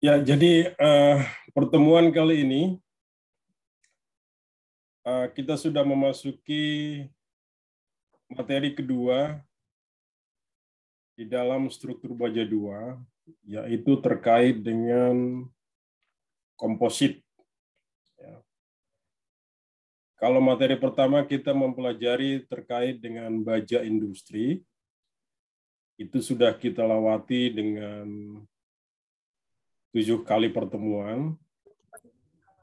Ya, jadi pertemuan kali ini kita sudah memasuki materi kedua di dalam struktur baja 2, yaitu terkait dengan komposit. Ya. Kalau materi pertama kita mempelajari terkait dengan baja industri, itu sudah kita lewati dengan 7 kali pertemuan.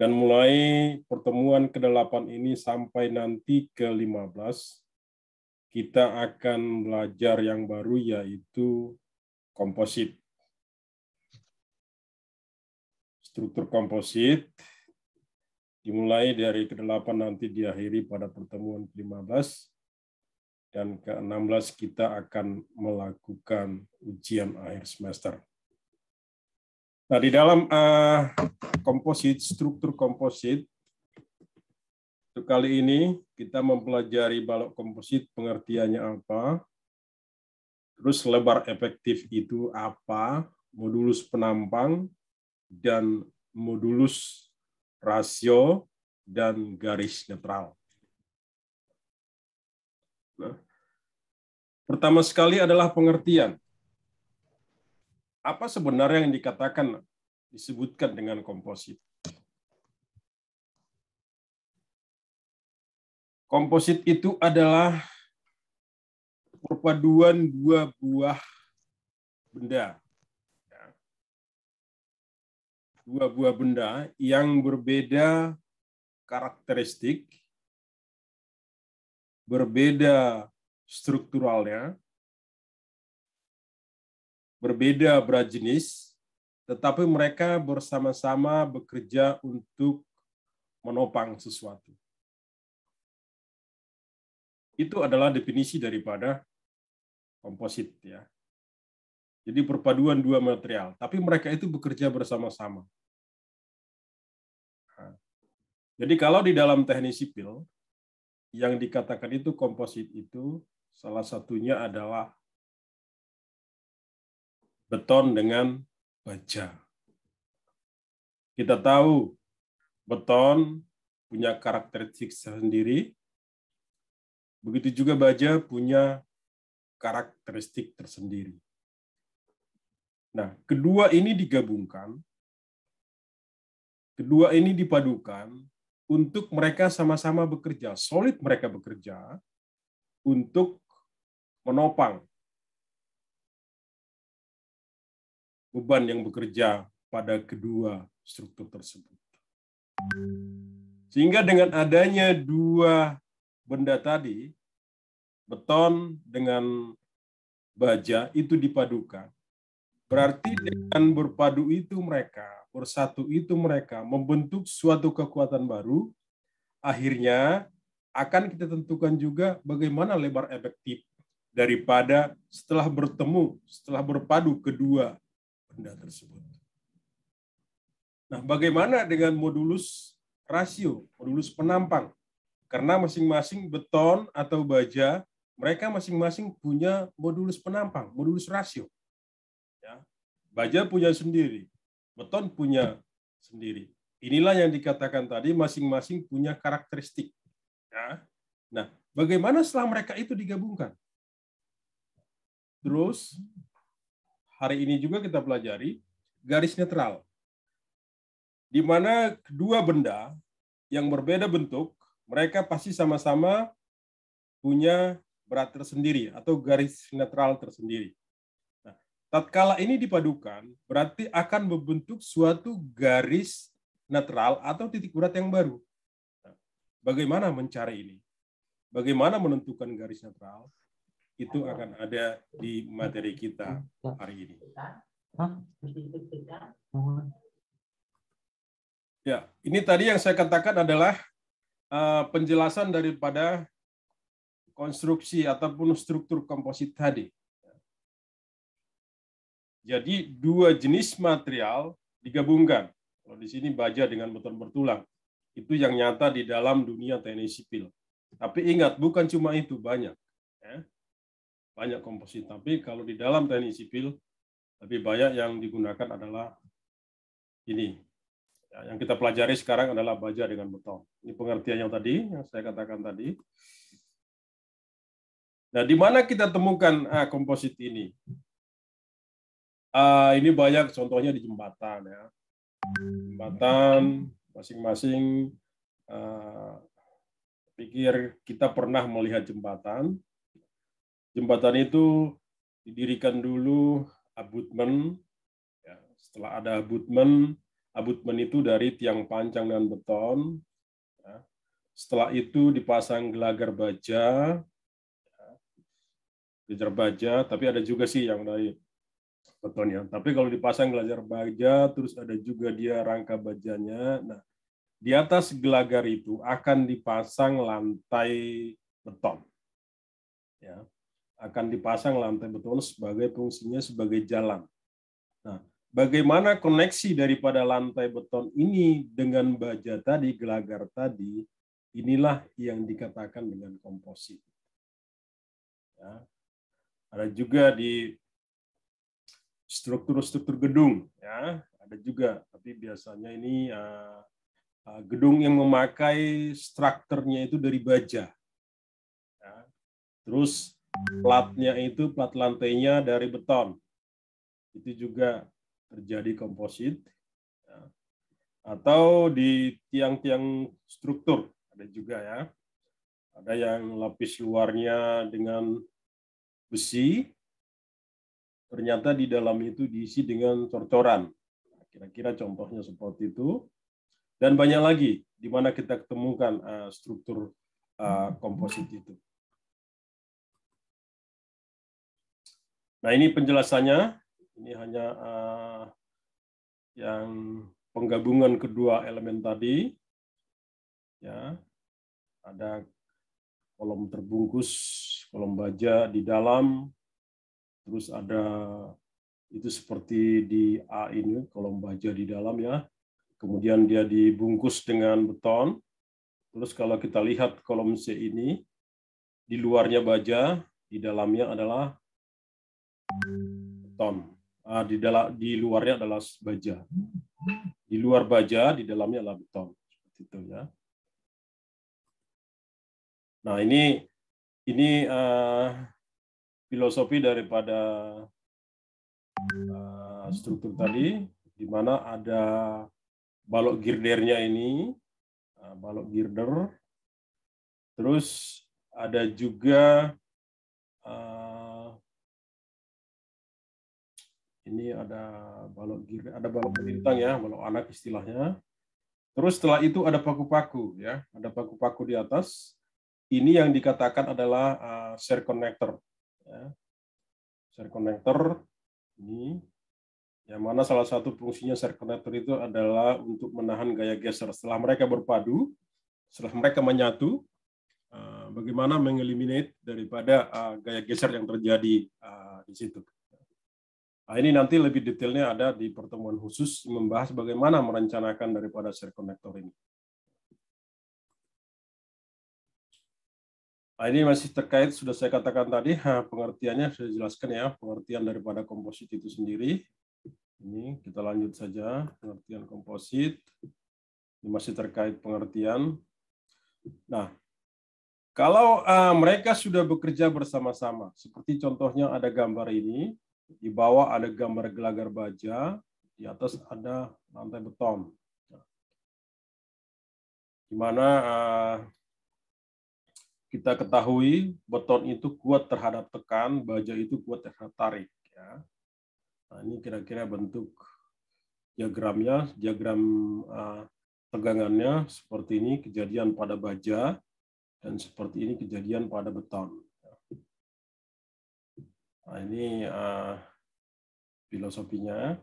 Dan mulai pertemuan ke-8 ini sampai nanti ke-15, kita akan belajar yang baru, yaitu komposit. Struktur komposit dimulai dari ke-8 nanti diakhiri pada pertemuan ke-15, dan ke-16 kita akan melakukan ujian akhir semester. Nah, di dalam komposit, struktur komposit, untuk kali ini kita mempelajari balok komposit, pengertiannya apa, terus lebar efektif itu apa, modulus penampang, dan modulus rasio, dan garis netral. Nah, pertama sekali adalah pengertian. Apa sebenarnya yang disebutkan dengan komposit? Komposit itu adalah perpaduan dua buah benda. Dua buah benda yang berbeda karakteristik, berbeda strukturalnya, berbeda berat jenis, tetapi mereka bersama-sama bekerja untuk menopang sesuatu. Itu adalah definisi daripada komposit, ya. Jadi perpaduan dua material, tapi mereka itu bekerja bersama-sama. Nah, jadi kalau di dalam teknik sipil, yang dikatakan itu komposit itu salah satunya adalah beton dengan baja. Kita tahu beton punya karakteristik sendiri, begitu juga baja punya karakteristik tersendiri. Nah, kedua ini digabungkan, kedua ini dipadukan untuk mereka sama-sama bekerja, solid mereka bekerja untuk menopang beban yang bekerja pada kedua struktur tersebut. Sehingga dengan adanya dua benda tadi, beton dengan baja itu dipadukan. Berarti dengan berpadu itu mereka, bersatu itu mereka membentuk suatu kekuatan baru. Akhirnya akan kita tentukan juga bagaimana lebar efektif daripada setelah bertemu, setelah berpadu kedua benda tersebut. Nah, bagaimana dengan modulus rasio, modulus penampang? Karena masing-masing beton atau baja, mereka masing-masing punya modulus penampang, modulus rasio. Ya. Baja punya sendiri, beton punya sendiri. Inilah yang dikatakan tadi, masing-masing punya karakteristik. Ya. Nah, bagaimana setelah mereka itu digabungkan? Terus, hari ini juga kita pelajari garis netral, di mana kedua benda yang berbeda bentuk, mereka pasti sama-sama punya berat tersendiri atau garis netral tersendiri. Nah, tatkala ini dipadukan, berarti akan membentuk suatu garis netral atau titik berat yang baru. Nah, bagaimana mencari ini? Bagaimana menentukan garis netral? Itu akan ada di materi kita hari ini. Ya, ini tadi yang saya katakan adalah penjelasan daripada konstruksi ataupun struktur komposit tadi. Jadi dua jenis material digabungkan. Kalau di sini baja dengan beton bertulang, itu yang nyata di dalam dunia teknik sipil. Tapi ingat, bukan cuma itu, banyak. Ya. Banyak komposit. Tapi kalau di dalam teknik sipil, lebih banyak yang digunakan adalah ini. Ya, yang kita pelajari sekarang adalah baja dengan beton. Ini pengertian yang tadi, yang saya katakan tadi. Nah, di mana kita temukan komposit ini? Ini banyak contohnya di jembatan. Ya. Jembatan, masing-masing pikir kita pernah melihat jembatan. Jembatan itu didirikan dulu abutmen. Ya, setelah ada abutmen itu dari tiang pancang dan beton. Ya. Setelah itu dipasang gelagar baja, tapi ada juga sih yang dari beton ya. Tapi kalau dipasang gelagar baja, terus ada juga dia rangka bajanya. Nah, di atas gelagar itu akan dipasang lantai beton. Ya, akan dipasang lantai beton sebagai fungsinya sebagai jalan. Nah, bagaimana koneksi daripada lantai beton ini dengan baja tadi, gelagar tadi, inilah yang dikatakan dengan komposit. Ya. Ada juga di struktur-struktur gedung, ya, ada juga. Tapi biasanya ini gedung yang memakai strukturnya itu dari baja. Ya. Terus platnya itu, plat lantainya dari beton. Itu juga terjadi komposit. Ya. Atau di tiang-tiang struktur, ada juga ya. Ada yang lapis luarnya dengan besi, ternyata di dalam itu diisi dengan cor-coran. Kira-kira contohnya seperti itu. Dan banyak lagi di mana kita ketemukan struktur komposit itu. Nah, ini penjelasannya. Ini hanya yang penggabungan kedua elemen tadi. Ya, ada kolom terbungkus, kolom baja di dalam. Terus ada itu seperti di A ini, kolom baja di dalam ya. Kemudian dia dibungkus dengan beton. Terus kalau kita lihat kolom C ini, di luarnya baja, di dalamnya adalah beton. Di luarnya adalah baja. Di luar baja, di dalamnya adalah beton. Seperti itu ya. Nah, ini filosofi daripada struktur tadi, di mana ada balok girdernya ini, balok girder. Terus ada juga ini ada balok girder, ada balok melintang ya, balok anak istilahnya. Terus setelah itu ada paku-paku ya, ada paku-paku di atas. Ini yang dikatakan adalah share connector. Ya. Share connector ini, yang mana salah satu fungsinya share connector itu adalah untuk menahan gaya geser. Setelah mereka berpadu, setelah mereka menyatu, bagaimana mengeliminate daripada gaya geser yang terjadi di situ. Nah, ini nanti lebih detailnya ada di pertemuan khusus membahas bagaimana merencanakan daripada share connector ini. Nah, ini masih terkait, sudah saya katakan tadi, pengertiannya sudah dijelaskan ya, pengertian daripada komposit itu sendiri. Ini kita lanjut saja, pengertian komposit. Ini masih terkait pengertian. Nah, kalau mereka sudah bekerja bersama-sama, seperti contohnya ada gambar ini, di bawah ada gambar gelagar baja, di atas ada lantai beton. Di mana kita ketahui beton itu kuat terhadap tekan, baja itu kuat terhadap tarik. Ya. Nah, ini kira-kira bentuk diagramnya, diagram tegangannya seperti ini, kejadian pada baja, dan seperti ini kejadian pada beton. Nah, ini filosofinya.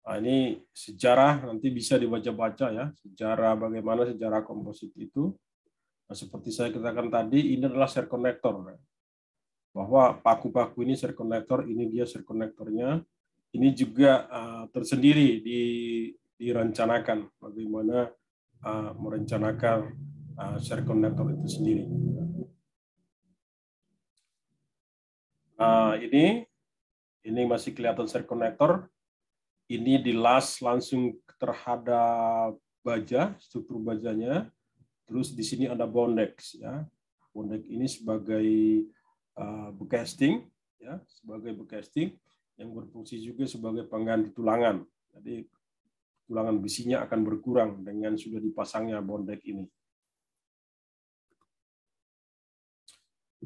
Nah, ini sejarah, nanti bisa dibaca-baca ya, sejarah bagaimana sejarah komposit itu. Nah, seperti saya katakan tadi, ini adalah share connector. Bahwa paku-paku ini share connector, ini dia share connectornya. Ini juga tersendiri direncanakan bagaimana merencanakan share connector itu sendiri. Ini masih kelihatan share connector. ini dilas langsung terhadap baja, struktur bajanya. Terus di sini ada bondex, ya. Bondex ini sebagai becasting, ya, sebagai becasting yang berfungsi juga sebagai pengganti tulangan. Jadi tulangan besinya akan berkurang dengan sudah dipasangnya bondex ini.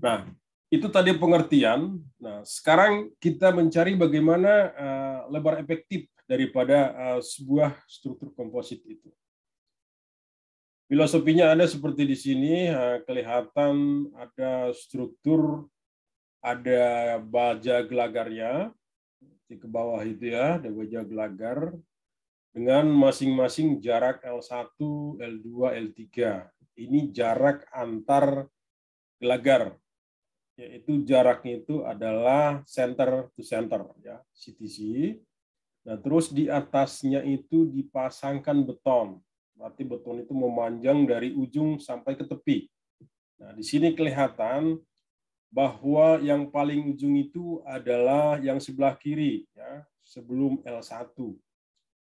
Nah, itu tadi pengertian. Nah, sekarang kita mencari bagaimana lebar efektif daripada sebuah struktur komposit itu. Filosofinya ada seperti di sini, kelihatan ada struktur, ada baja gelagarnya, di ke bawah itu ya, ada baja gelagar, dengan masing-masing jarak L1, L2, L3. Ini jarak antar gelagar, yaitu jaraknya itu adalah center to center, ya, CTC. Nah, terus di atasnya itu dipasangkan beton. Berarti beton itu memanjang dari ujung sampai ke tepi. Nah, di sini kelihatan bahwa yang paling ujung itu adalah yang sebelah kiri, ya, sebelum L1.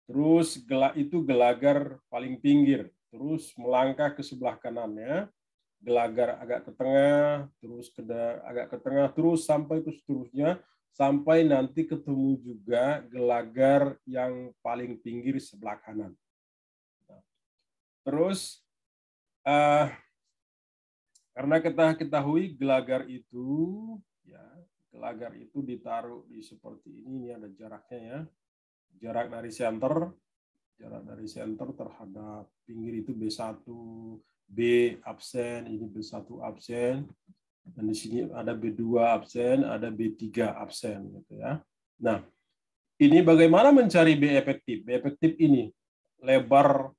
Terus itu gelagar paling pinggir. Terus melangkah ke sebelah kanannya, gelagar agak ke tengah, terus agak ke tengah, terus sampai ke seterusnya, sampai nanti ketemu juga gelagar yang paling pinggir sebelah kanan. Terus karena kita ketahui gelagar itu, ya, gelagar itu ditaruh di seperti ini ada jaraknya, ya, jarak dari center terhadap pinggir itu B1, B absen, ini B1 absen, dan di sini ada B2 absen, ada B3 absen, gitu ya. Nah, ini bagaimana mencari B efektif? B efektif ini lebar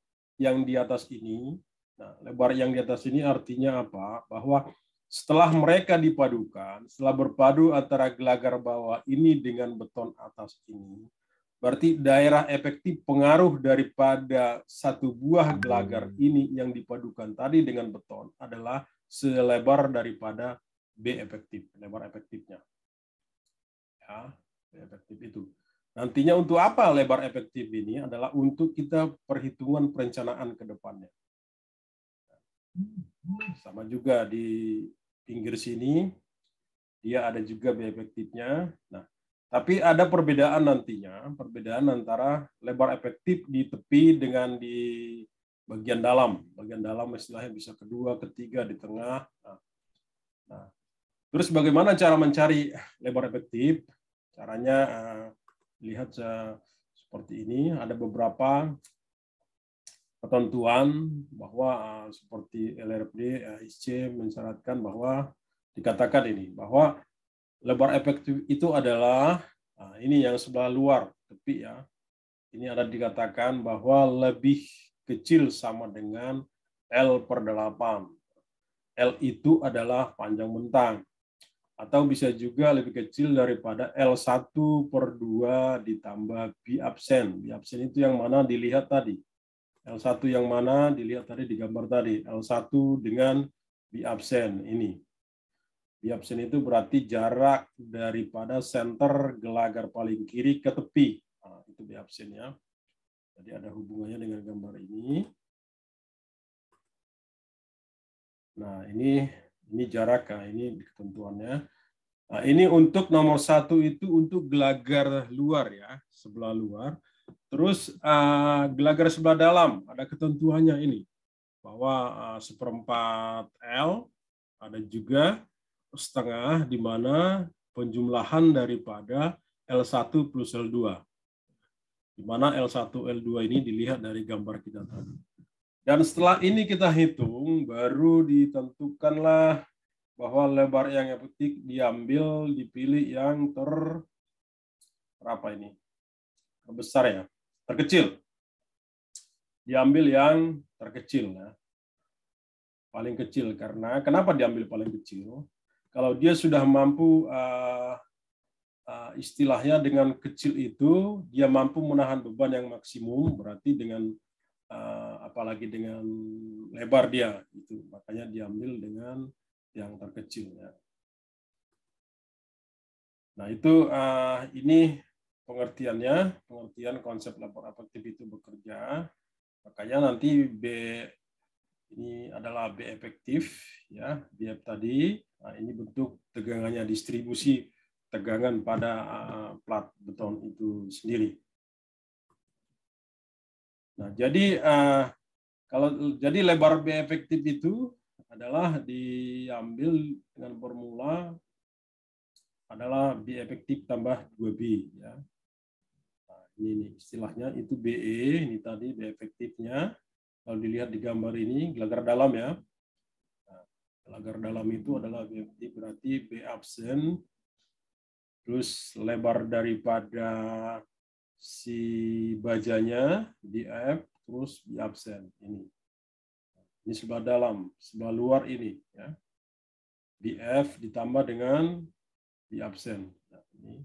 yang di atas ini. Nah, lebar yang di atas ini artinya apa? Bahwa setelah mereka dipadukan, setelah berpadu antara gelagar bawah ini dengan beton atas ini, berarti daerah efektif pengaruh daripada satu buah gelagar ini yang dipadukan tadi dengan beton adalah selebar daripada B efektif, lebar efektifnya. Ya, B efektif itu. Nantinya untuk apa lebar efektif ini? Adalah untuk kita perhitungan perencanaan ke depannya. Sama juga di pinggir sini, dia ada juga B efektifnya. Nah, tapi ada perbedaan nantinya, perbedaan antara lebar efektif di tepi dengan di bagian dalam. Bagian dalam istilahnya bisa kedua, ketiga, di tengah. Nah, terus bagaimana cara mencari lebar efektif? Caranya lihat seperti ini, ada beberapa ketentuan bahwa seperti LRFD, ISC mensyaratkan bahwa dikatakan ini, bahwa lebar efektif itu adalah, ini yang sebelah luar tepi, ya, ini ada dikatakan bahwa lebih kecil sama dengan L/8. L itu adalah panjang bentang. Atau bisa juga lebih kecil daripada L1/2 ditambah B absen. B absen itu yang mana dilihat tadi. L1 yang mana dilihat tadi di gambar tadi. L1 dengan B absen ini. B absen itu berarti jarak daripada center gelagar paling kiri ke tepi. Nah, itu B absen, ya. Jadi ada hubungannya dengan gambar ini. Nah, ini jarak, nah, ini ketentuannya. Nah, ini untuk nomor 1 itu untuk gelagar luar, ya, sebelah luar. Terus gelagar sebelah dalam ada ketentuannya ini, bahwa 1/4 L, ada juga setengah di mana penjumlahan daripada L1 plus L2. Di mana L1, L2 ini dilihat dari gambar kita tadi. Dan setelah ini kita hitung, baru ditentukanlah bahwa lebar yang efektif diambil, dipilih yang berapa ini? Terbesar, ya, terkecil. Diambil yang terkecil, ya. Paling kecil, karena kenapa diambil paling kecil? Kalau dia sudah mampu, istilahnya dengan kecil itu, dia mampu menahan beban yang maksimum, berarti dengan apalagi dengan lebar dia, itu makanya diambil dengan yang terkecil, ya. Nah, itu ini pengertian konsep lebar efektif itu bekerja. Makanya nanti B ini adalah B efektif, ya, B tadi. Nah, ini bentuk tegangannya, distribusi tegangan pada plat beton itu sendiri. Nah, jadi jadi lebar B efektif itu adalah diambil dengan formula adalah B efektif tambah 2B, ya. Nah, ini istilahnya itu BE, ini tadi B efektifnya. Kalau dilihat di gambar ini, gelagar dalam, ya. Nah, gelagar dalam itu adalah B efektif, berarti B absen, terus lebar daripada si bajanya di F, terus B absen. Ini sebelah dalam, sebelah luar ini, ya. BF ditambah dengan B absen. Nah, ini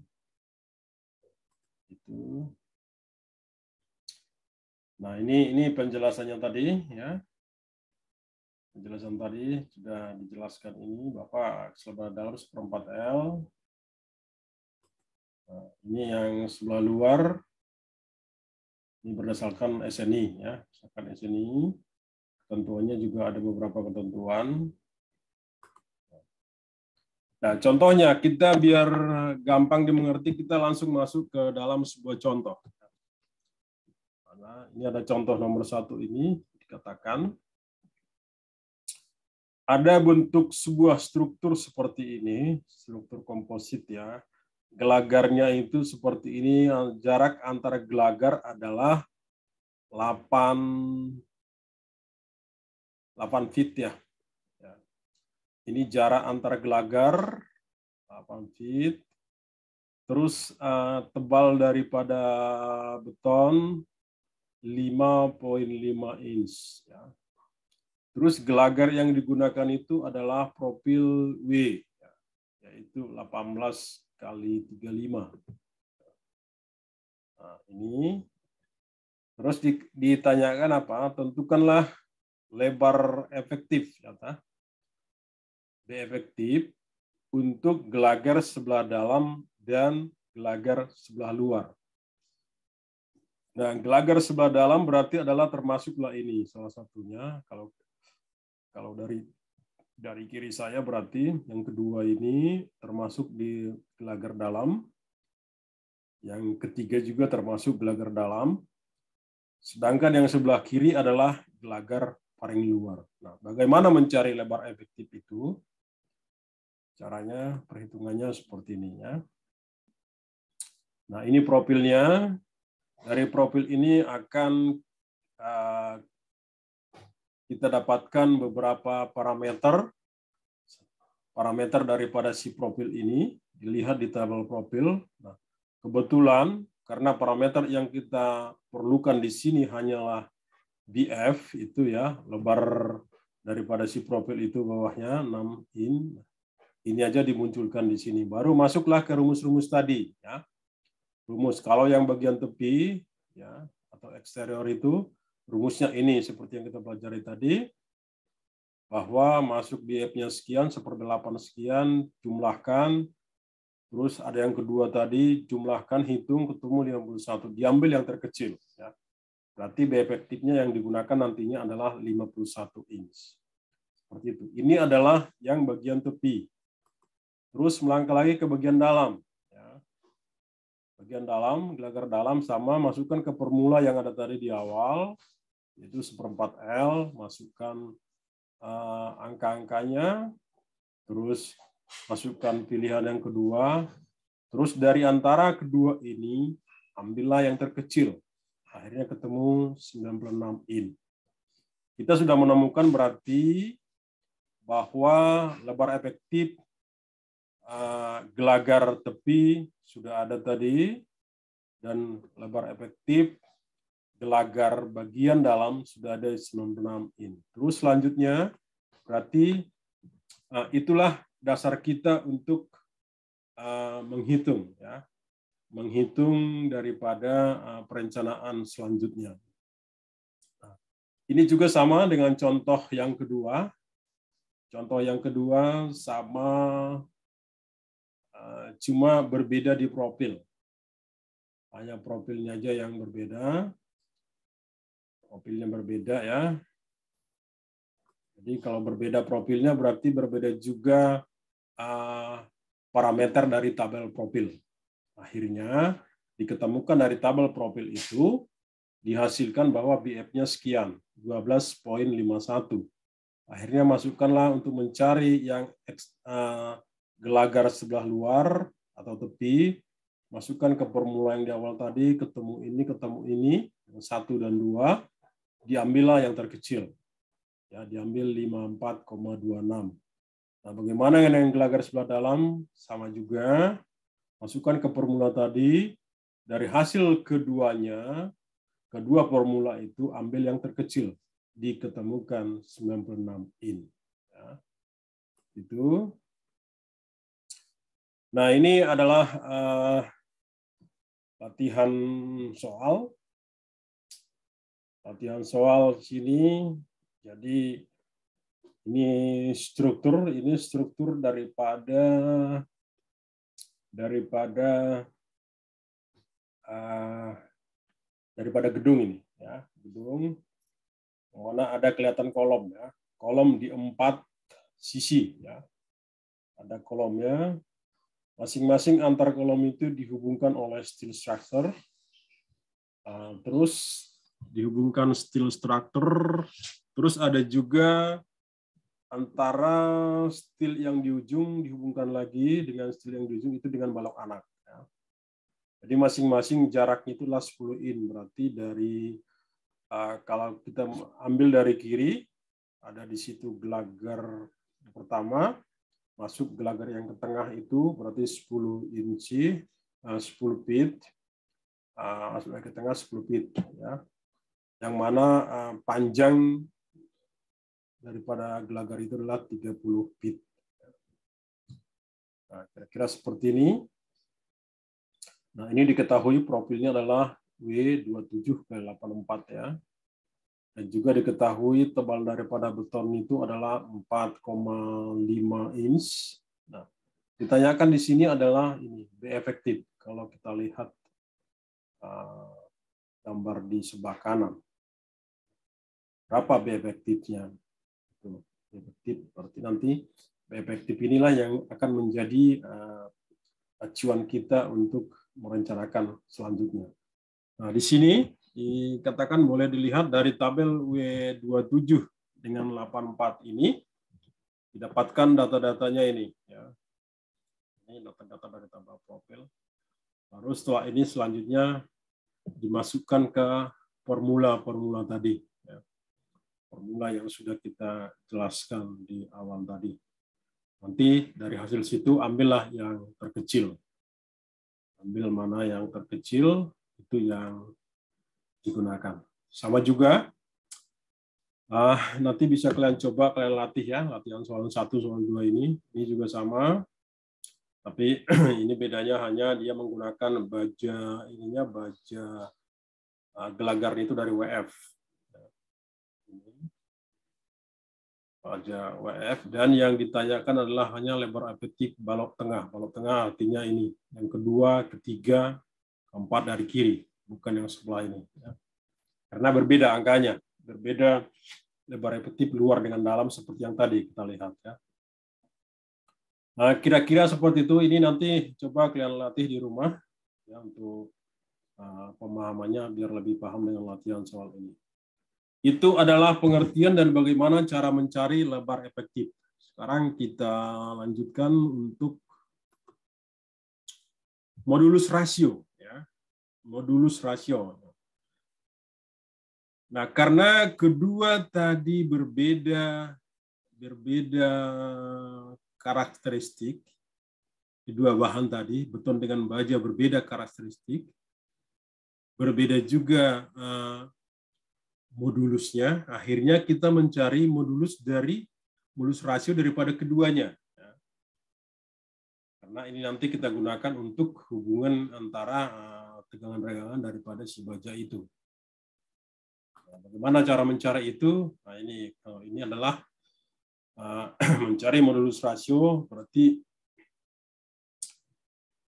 itu. Nah, ini penjelasannya tadi, ya. Penjelasan tadi sudah dijelaskan ini, Bapak sebelah dalam 1/4 L. Nah, ini yang sebelah luar, ini berdasarkan SNI, ya. Berdasarkan SNI, ketentuannya juga ada beberapa ketentuan. Nah, contohnya, kita biar gampang dimengerti, kita langsung masuk ke dalam sebuah contoh. Nah, ini ada contoh nomor 1 ini, dikatakan ada bentuk sebuah struktur seperti ini, struktur komposit, ya. Gelagarnya itu seperti ini, jarak antara gelagar adalah 8 feet, ya. Ini jarak antara gelagar 8 feet. Terus tebal daripada beton 5,5 inch. Ya. Terus gelagar yang digunakan itu adalah profil W, ya, yaitu 18 kali 35. Nah, ini. Terus ditanyakan apa? Tentukanlah lebar efektif, kata B efektif untuk gelagar sebelah dalam dan gelagar sebelah luar. Nah, gelagar sebelah dalam berarti adalah termasuklah ini salah satunya. Kalau dari kiri saya berarti yang kedua ini termasuk di gelagar dalam. Yang ketiga juga termasuk gelagar dalam. Sedangkan yang sebelah kiri adalah gelagar paling luar. Nah, bagaimana mencari lebar efektif itu? Caranya, perhitungannya seperti ini, ya. Nah, ini profilnya. Dari profil ini akan kita dapatkan beberapa parameter daripada si profil ini, dilihat di tabel profil. Nah, kebetulan karena parameter yang kita perlukan di sini hanyalah BF itu, ya, lebar daripada si profil itu bawahnya 6 in. Ini aja dimunculkan di sini. Baru masuklah ke rumus-rumus tadi, ya. Rumus kalau yang bagian tepi, ya, atau eksterior itu rumusnya ini seperti yang kita pelajari tadi, bahwa masuk BF-nya sekian, 1/8 sekian, jumlahkan, terus ada yang kedua tadi, jumlahkan, hitung, ketemu 51, diambil yang terkecil, ya. Berarti B efektifnya yang digunakan nantinya adalah 51 inch. Seperti itu. Ini adalah yang bagian tepi. Terus melangkah lagi ke bagian dalam. Bagian dalam, gelagar dalam sama, masukkan ke formula yang ada tadi di awal, yaitu 1/4 L, masukkan angka-angkanya, terus masukkan pilihan yang kedua, terus dari antara kedua ini, ambillah yang terkecil. Akhirnya ketemu 96 in. Kita sudah menemukan berarti bahwa lebar efektif gelagar tepi sudah ada tadi, dan lebar efektif gelagar bagian dalam sudah ada 96 in. Terus selanjutnya berarti itulah dasar kita untuk menghitung, ya, menghitung daripada perencanaan selanjutnya. Nah, ini juga sama dengan contoh yang kedua. Contoh yang kedua sama, cuma berbeda di profil. Hanya profilnya aja yang berbeda. Profilnya berbeda ya. Jadi kalau berbeda profilnya berarti berbeda juga parameter dari tabel profil. Akhirnya diketemukan dari tabel profil itu dihasilkan bahwa BF-nya sekian, 12,51. Akhirnya masukkanlah untuk mencari yang gelagar sebelah luar atau tepi, masukkan ke formula yang di awal tadi, ketemu ini, 1 dan 2, diambillah yang terkecil. Ya, diambil 54,26. Nah, bagaimana dengan gelagar sebelah dalam? Sama juga, masukkan ke formula tadi, dari hasil keduanya, kedua formula itu ambil yang terkecil, diketemukan 96 in. Ya, itu. Nah, ini adalah latihan soal. Latihan soal sini. Jadi ini struktur daripada gedung ini, ya, gedung mana ada kelihatan kolom, ya, kolom di 4 sisi, ya, ada kolomnya, masing-masing antar kolom itu dihubungkan oleh steel structure, terus dihubungkan steel structure, terus ada juga antara steel yang di ujung dihubungkan lagi dengan steel yang di ujung itu dengan balok anak. Ya. Jadi masing-masing jaraknya itulah 10 in. Berarti dari kalau kita ambil dari kiri, ada di situ gelagar pertama, masuk gelagar yang ke tengah itu berarti 10 inci, 10 feet, masuk ke tengah 10 feet. Ya. Yang mana panjang daripada gelagar itu adalah 30 feet. Nah, kira-kira seperti ini. Nah, ini diketahui profilnya adalah W27/84 ya. Dan juga diketahui tebal daripada beton itu adalah 4,5 inch. Nah, ditanyakan di sini adalah ini B efektif. Kalau kita lihat gambar di sebelah kanan. Berapa B efektifnya? B efektif berarti nanti B efektif inilah yang akan menjadi acuan kita untuk merencanakan selanjutnya. Nah, di sini dikatakan boleh dilihat dari tabel W27 dengan 84 ini didapatkan data-datanya ini. Ya. Ini data-data dari tabel profil. Lalu setelah ini selanjutnya dimasukkan ke formula-formula tadi. Ya. Formula yang sudah kita jelaskan di awal tadi. Nanti dari hasil situ ambillah yang terkecil. Ambil mana yang terkecil, itu yang digunakan. Sama juga, nanti bisa kalian coba, kalian latih ya, latihan soal 1, soal 2 ini juga sama. Tapi ini bedanya hanya dia menggunakan baja gelagar itu dari WF. Baja WF, dan yang ditanyakan adalah hanya lebar efektif balok tengah. Balok tengah artinya ini, yang kedua, ketiga, keempat dari kiri, bukan yang sebelah ini. Karena berbeda angkanya, berbeda lebar efektif luar dengan dalam seperti yang tadi kita lihat. Ya. Nah, kira-kira seperti itu. Ini nanti coba kalian latih di rumah ya, untuk pemahamannya biar lebih paham dengan latihan soal ini. Itu adalah pengertian dan bagaimana cara mencari lebar efektif. Sekarang kita lanjutkan untuk modulus rasio. Ya. Modulus rasio. Nah, karena kedua tadi berbeda karakteristik, kedua bahan tadi, beton dengan baja berbeda karakteristik, berbeda juga modulusnya, akhirnya kita mencari modulus rasio daripada keduanya. Karena ini nanti kita gunakan untuk hubungan antara tegangan-regangan daripada si baja itu. Nah, bagaimana cara mencari itu? Nah, ini adalah mencari modulus rasio, berarti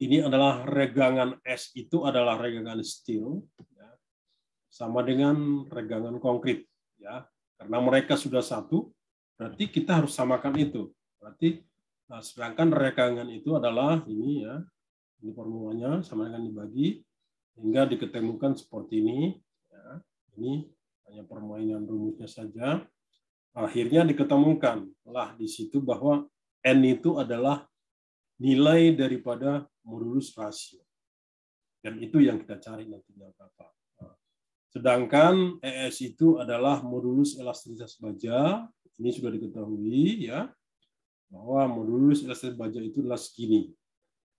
ini adalah regangan es itu adalah regangan steel, ya, sama dengan regangan konkrit, ya. Karena mereka sudah satu, berarti kita harus samakan itu. Berarti sedangkan regangan itu adalah ini, ya, ini formulanya sama dengan dibagi hingga diketemukan seperti ini. Ya. Ini hanya permainan rumusnya saja. Akhirnya diketemukan lah di situ bahwa N itu adalah nilai daripada modulus rasio. Dan itu yang kita cari nantinya Bapak. Sedangkan ES itu adalah modulus elastisitas baja. Ini sudah diketahui, ya, bahwa modulus elastisitas baja itu adalah segini.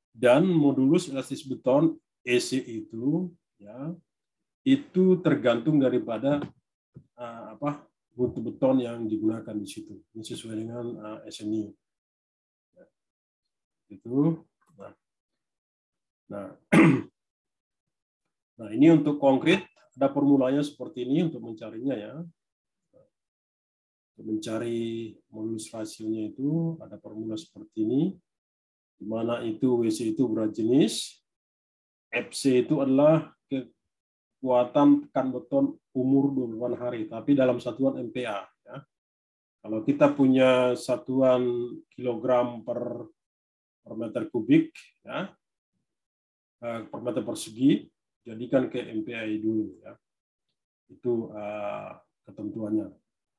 Dan modulus elastis beton EC itu, ya, itu tergantung daripada mutu beton yang digunakan di situ. Ini sesuai dengan SNI. Itu. Nah, nah, ini untuk konkret ada formulanya seperti ini untuk mencarinya, ya. Untuk mencari modulus rasionya itu ada formula seperti ini, di mana itu WC itu berat jenis, FC itu adalah kekuatan tekan beton umur 28 hari, tapi dalam satuan MPa. Ya. Kalau kita punya satuan kilogram per meter kubik, ya, per meter persegi, jadikan ke MPa dulu, ya. Itu ketentuannya.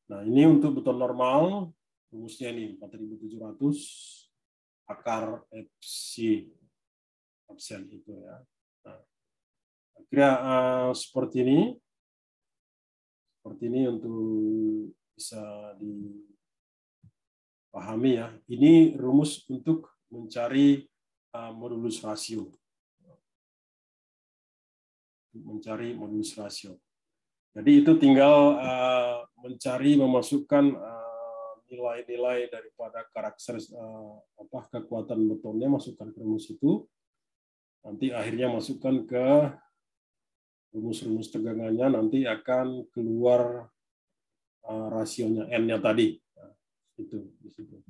Nah, ini untuk beton normal, rumusnya ini 4.700 akar FC absen itu, ya. Nah, kira seperti ini untuk bisa dipahami, ya. Ini rumus untuk mencari modulus rasio. Mencari modulus rasio. Jadi itu tinggal mencari, memasukkan nilai-nilai daripada karakter kekuatan betonnya, masukkan ke rumus itu. Nanti akhirnya masukkan ke rumus-rumus tegangannya, nanti akan keluar rasionya N-nya tadi. Nah, itu di situ.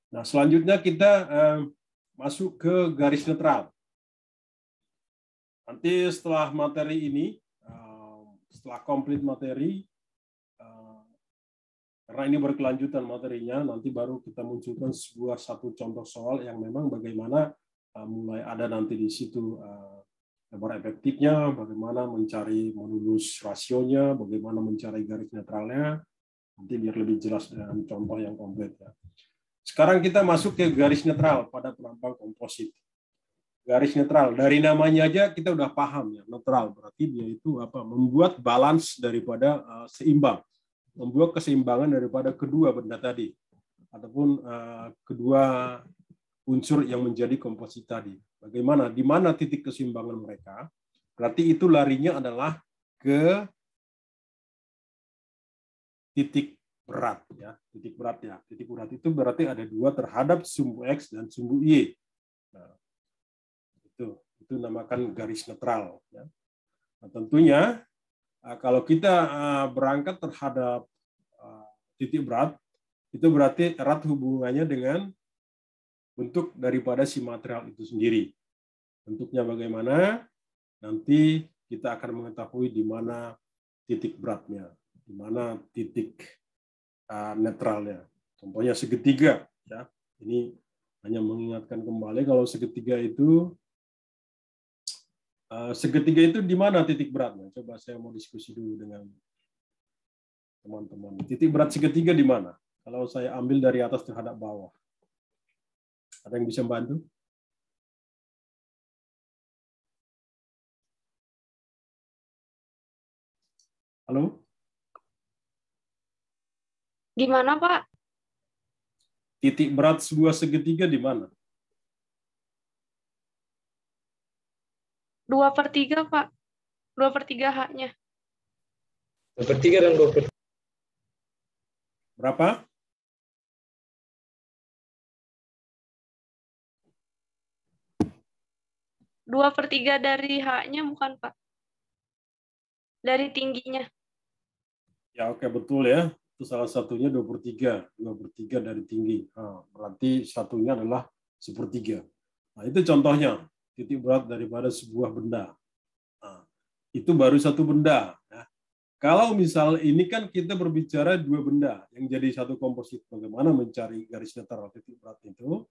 Nah, selanjutnya kita masuk ke garis netral. Nanti setelah materi ini, setelah komplit materi, karena ini berkelanjutan materinya, nanti baru kita munculkan satu contoh soal yang memang bagaimana mulai ada nanti di situ lebar efektifnya, bagaimana mencari modulus rasionya, bagaimana mencari garis netralnya, nanti biar lebih jelas dengan contoh yang komplit. Ya. Sekarang kita masuk ke garis netral pada penampang komposit. Garis netral, dari namanya aja kita udah paham, ya, netral berarti dia itu apa? Membuat balance daripada seimbang, membuat keseimbangan daripada kedua benda tadi, ataupun kedua unsur yang menjadi komposit tadi. Bagaimana? Di mana titik keseimbangan mereka? Berarti itu larinya adalah ke titik berat, ya. Titik berat, ya. Titik berat itu berarti ada dua terhadap sumbu X dan sumbu Y. Nah, itu namakan garis netral. Ya. Nah, tentunya kalau kita berangkat terhadap titik berat, itu berarti erat hubungannya dengan bentuk daripada si material itu sendiri. Bentuknya bagaimana? Nanti kita akan mengetahui di mana titik beratnya, di mana titik netralnya. Contohnya segitiga. Ya. Ini hanya mengingatkan kembali kalau segitiga itu di mana titik beratnya? Coba saya mau diskusi dulu dengan teman-teman. Titik berat segitiga di mana? Kalau saya ambil dari atas terhadap bawah. Ada yang bisa membantu? Halo? Gimana, Pak? Titik berat sebuah segitiga di mana? 2/3, Pak. 2/3 haknya. 2/3 dan 2/3. Berapa? 2/3 dari haknya bukan, Pak? Dari tingginya. Ya, oke, betul ya. Itu salah satunya 2/3. 2/3 dari tinggi. Nah, berarti satunya adalah 1/3. Nah, itu contohnya. titik berat daripada sebuah benda. Nah, itu baru satu benda. Ya. Kalau misal ini kan kita berbicara dua benda yang jadi satu komposit, bagaimana mencari garis datar titik berat itu,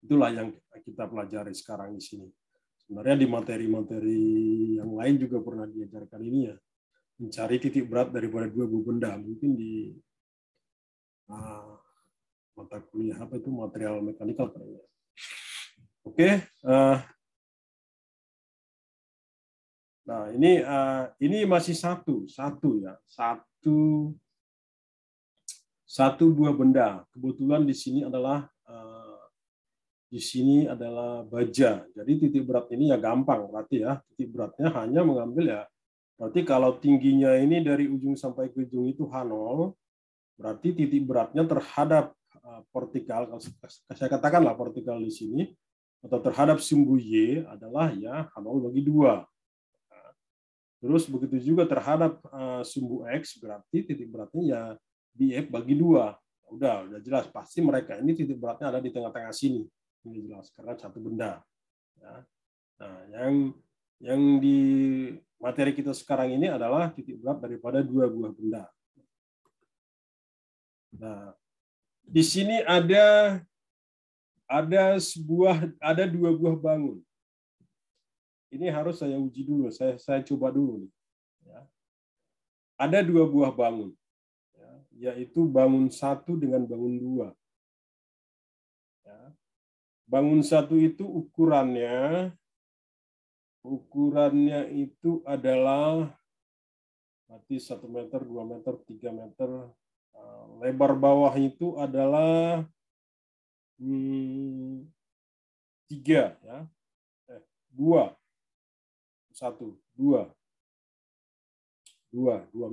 itulah yang kita pelajari sekarang di sini. Sebenarnya di materi-materi yang lain juga pernah diajarkan ini ya, mencari titik berat daripada dua buah benda, mungkin di mata kuliah apa itu material mekanikal kayaknya. Oke. Nah ini masih satu ya, satu buah benda. Kebetulan di sini adalah baja. Jadi titik berat ini ya gampang berarti ya. Titik beratnya hanya mengambil ya. Berarti kalau tingginya ini dari ujung sampai ke ujung itu H0, berarti titik beratnya terhadap vertikal, saya katakanlah vertikal di sini, atau terhadap sumbu Y adalah ya H0 bagi 2. Terus begitu juga terhadap sumbu X, berarti titik beratnya ya BF bagi 2. Udah jelas. Pasti mereka ini titik beratnya ada di tengah-tengah sini. Ini jelas, karena satu benda. Ya. Nah, yang di materi kita sekarang ini adalah titik berat daripada dua buah benda. Nah, di sini ada dua buah bangun. Ini harus saya uji dulu, saya coba dulu. Ya. Ada dua buah bangun, ya, yaitu bangun 1 dengan bangun 2. Ya. Bangun 1 itu ukurannya itu adalah berarti 1 meter, 2 meter, 3 meter. Lebar bawah itu adalah 3 ya. 2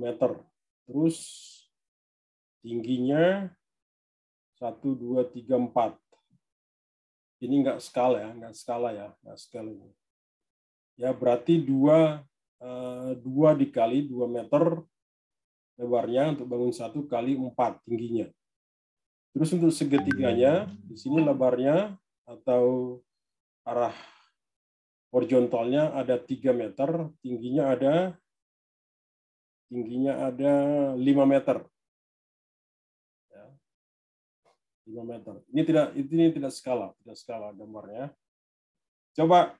meter. Terus tingginya 1, 2, 3, 4. Ini enggak skala ya. Ya berarti 2 dikali 2 meter lebarnya untuk bangun 1 kali 4 tingginya. Terus untuk segitiganya di sini lebarnya atau arah horizontalnya ada 3 meter, tingginya ada 5 meter. Ya. 5 meter. Ini tidak skala gambarnya. Coba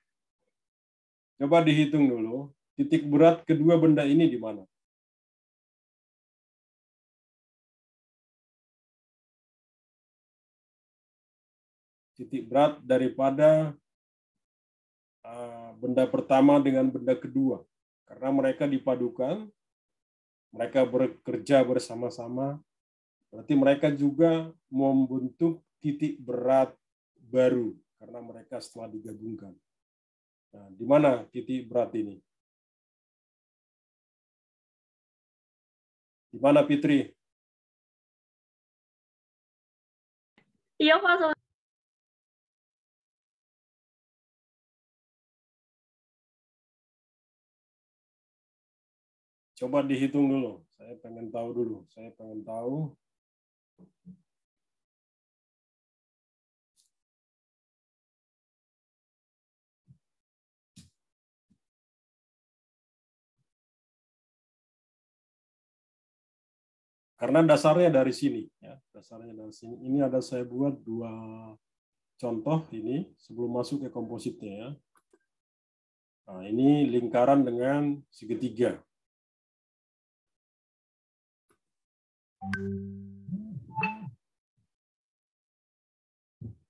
dihitung dulu titik berat kedua benda ini di mana? Titik berat daripada benda pertama dengan benda kedua. Karena mereka dipadukan, mereka bekerja bersama-sama, berarti mereka juga membentuk titik berat baru karena mereka setelah digabungkan. Nah, di mana titik berat ini? Di mana, Fitri? Iya, Pak. Coba dihitung dulu. Saya pengen tahu. Karena dasarnya dari sini. Ya, Ini ada saya buat 2 contoh ini sebelum masuk ke kompositnya. Ya. Nah, ini lingkaran dengan segitiga.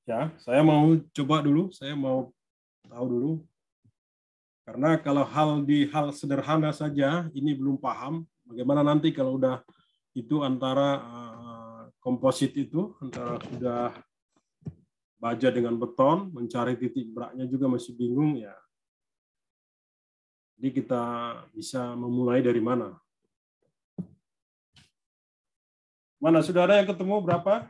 Ya, saya mau coba dulu, saya mau tahu dulu. Karena kalau hal sederhana saja ini belum paham, bagaimana nanti kalau udah itu antara komposit itu antara sudah baja dengan beton, mencari titik beratnya juga masih bingung ya. Jadi kita bisa memulai dari mana? Mana sudah ada yang ketemu berapa?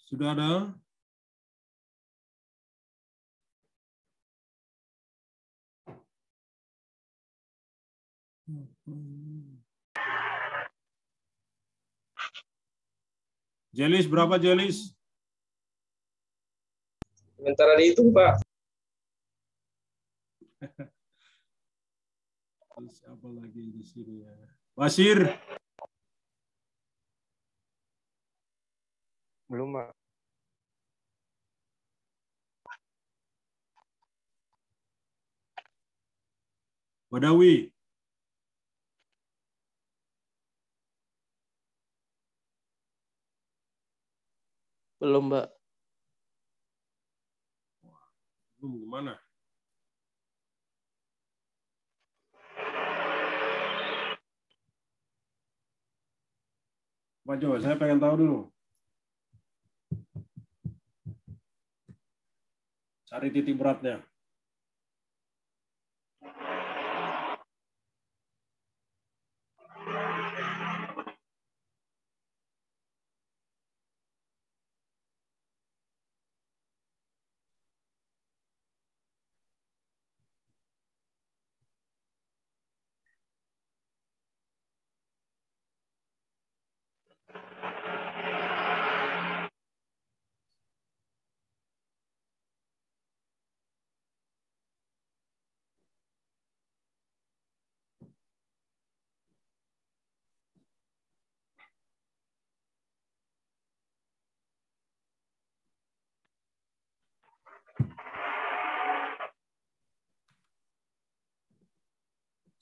Sudah ada? Jelis berapa Jelis? Sementara dihitung, Pak. Siapa lagi di sini ya? Basir. Belum, Pak. Badawi. Belum, Mbak. Belum gimana? Pak Jo, saya pengen tahu dulu. Cari titik beratnya.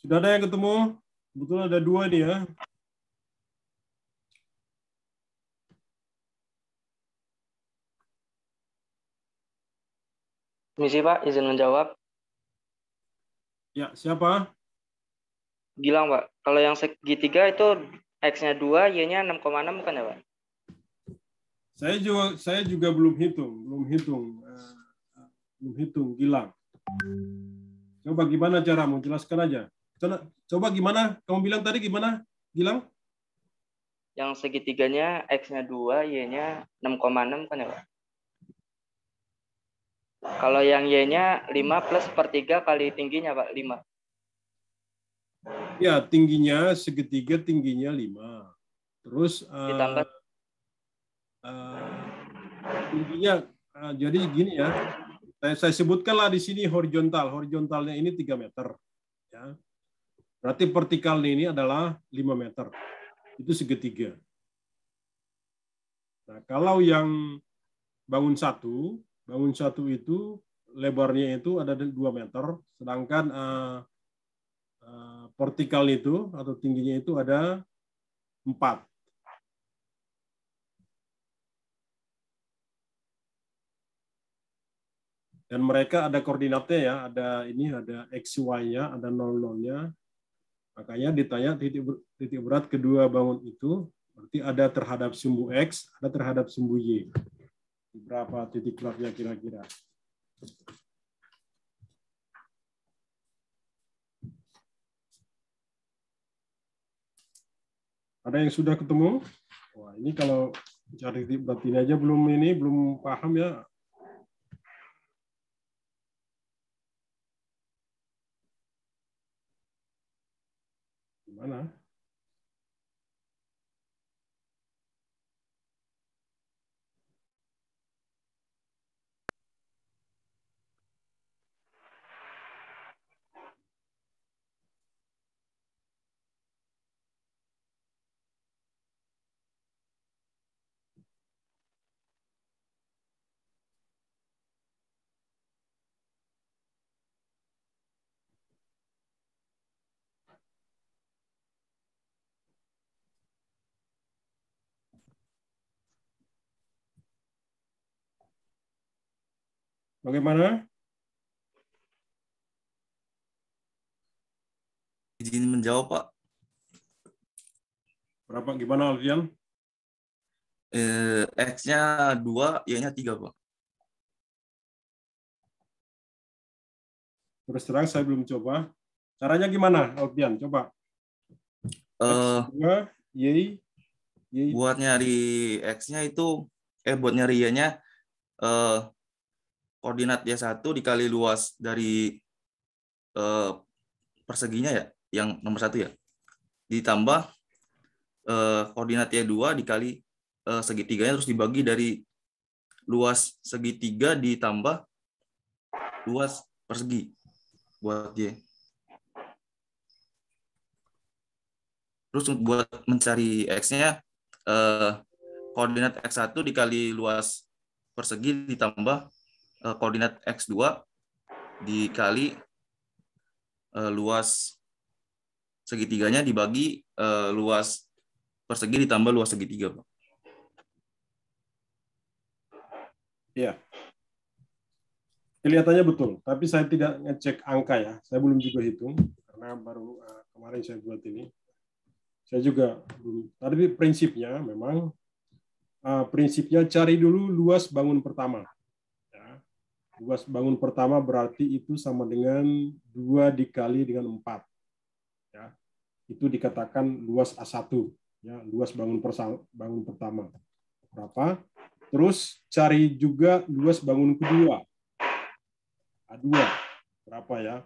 Sudah ada yang ketemu? Betul ada 2 nih ya. Misi, Pak, izin menjawab. Ya, siapa? Gilang, Pak. Kalau yang segitiga itu X-nya 2, Y-nya 6,6 bukan ya, Pak? Saya juga belum hitung Gilang. Coba gimana caramu? Jelaskan aja. Coba gimana? Kamu bilang tadi gimana, Gilang? Yang segitiganya X-nya 2, Y-nya 6,6 kan ya, Pak? Kalau yang Y-nya 5 plus per 3 kali tingginya, Pak, 5. Ya, tingginya segitiga, tingginya 5. Terus Ditambah tingginya, jadi gini ya, saya sebutkanlah di sini horizontal. Horizontalnya ini 3 meter. Ya. Berarti vertikalnya ini adalah 5 meter. Itu segitiga. Nah, kalau yang bangun satu itu lebarnya itu ada 2 meter, sedangkan vertikal itu atau tingginya itu ada 4. Dan mereka ada koordinatnya ya, ada XY-nya, ada 00-nya. Makanya ditanya titik berat kedua bangun itu, berarti ada terhadap sumbu X, ada terhadap sumbu Y. Berapa titik beratnya kira-kira? Ada yang sudah ketemu? Wah, ini kalau cari titik berat ini aja belum paham ya. Gimana? Bagaimana? Izin menjawab, Pak. Berapa gimana Alfian? X-nya 2, Y-nya 3, Pak. Terus terang saya belum coba. Caranya gimana Alfian? Coba. X2, Y. Buat nyari X-nya itu, buat nyari Y-nya, koordinat Y1 dikali luas dari perseginya ya, yang nomor 1 ya. ditambah koordinat Y2 dikali segitiganya, terus dibagi dari luas segitiga ditambah luas persegi buat Y. Terus buat mencari X-nya, koordinat X1 dikali luas persegi ditambah koordinat X2 dikali luas segitiganya dibagi luas persegi ditambah luas segitiga, Pak. Ya. Kelihatannya betul, tapi saya tidak ngecek angka ya. Saya belum juga hitung karena baru kemarin saya buat ini. Saya juga belum. Tapi prinsipnya memang prinsipnya cari dulu luas bangun pertama. Ya. Luas bangun pertama berarti itu sama dengan 2 dikali dengan 4. Ya. Itu dikatakan luas A1. Ya, luas bangun pertama. Berapa? Terus cari juga luas bangun kedua. A2. Berapa ya?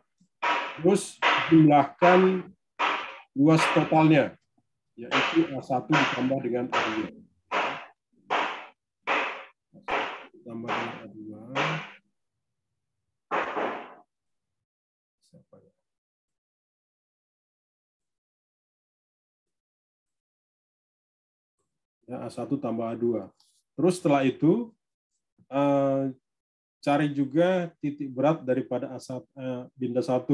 Terus jumlahkan luas totalnya, yaitu A1 ditambah dengan A2. Ditambah dengan A2. Ya, A1 tambah A2. Terus setelah itu cari juga titik berat daripada benda 1.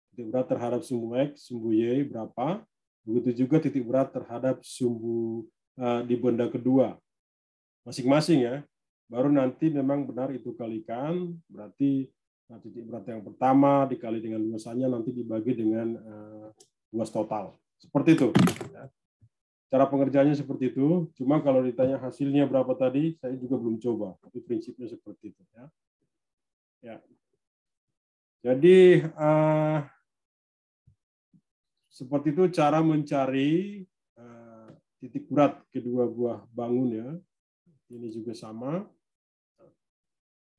Titik berat terhadap sumbu X, sumbu Y berapa. Begitu juga titik berat terhadap sumbu di benda kedua. Masing-masing ya. Baru nanti memang benar itu kalikan, berarti titik berat yang pertama dikali dengan luasannya nanti dibagi dengan luas total. Seperti itu. Ya. Cara pengerjaannya seperti itu. Cuma kalau ditanya hasilnya berapa tadi, saya juga belum coba. Tapi prinsipnya seperti itu. Ya. Ya. Jadi seperti itu cara mencari titik berat kedua buah bangun ya. Ini juga sama.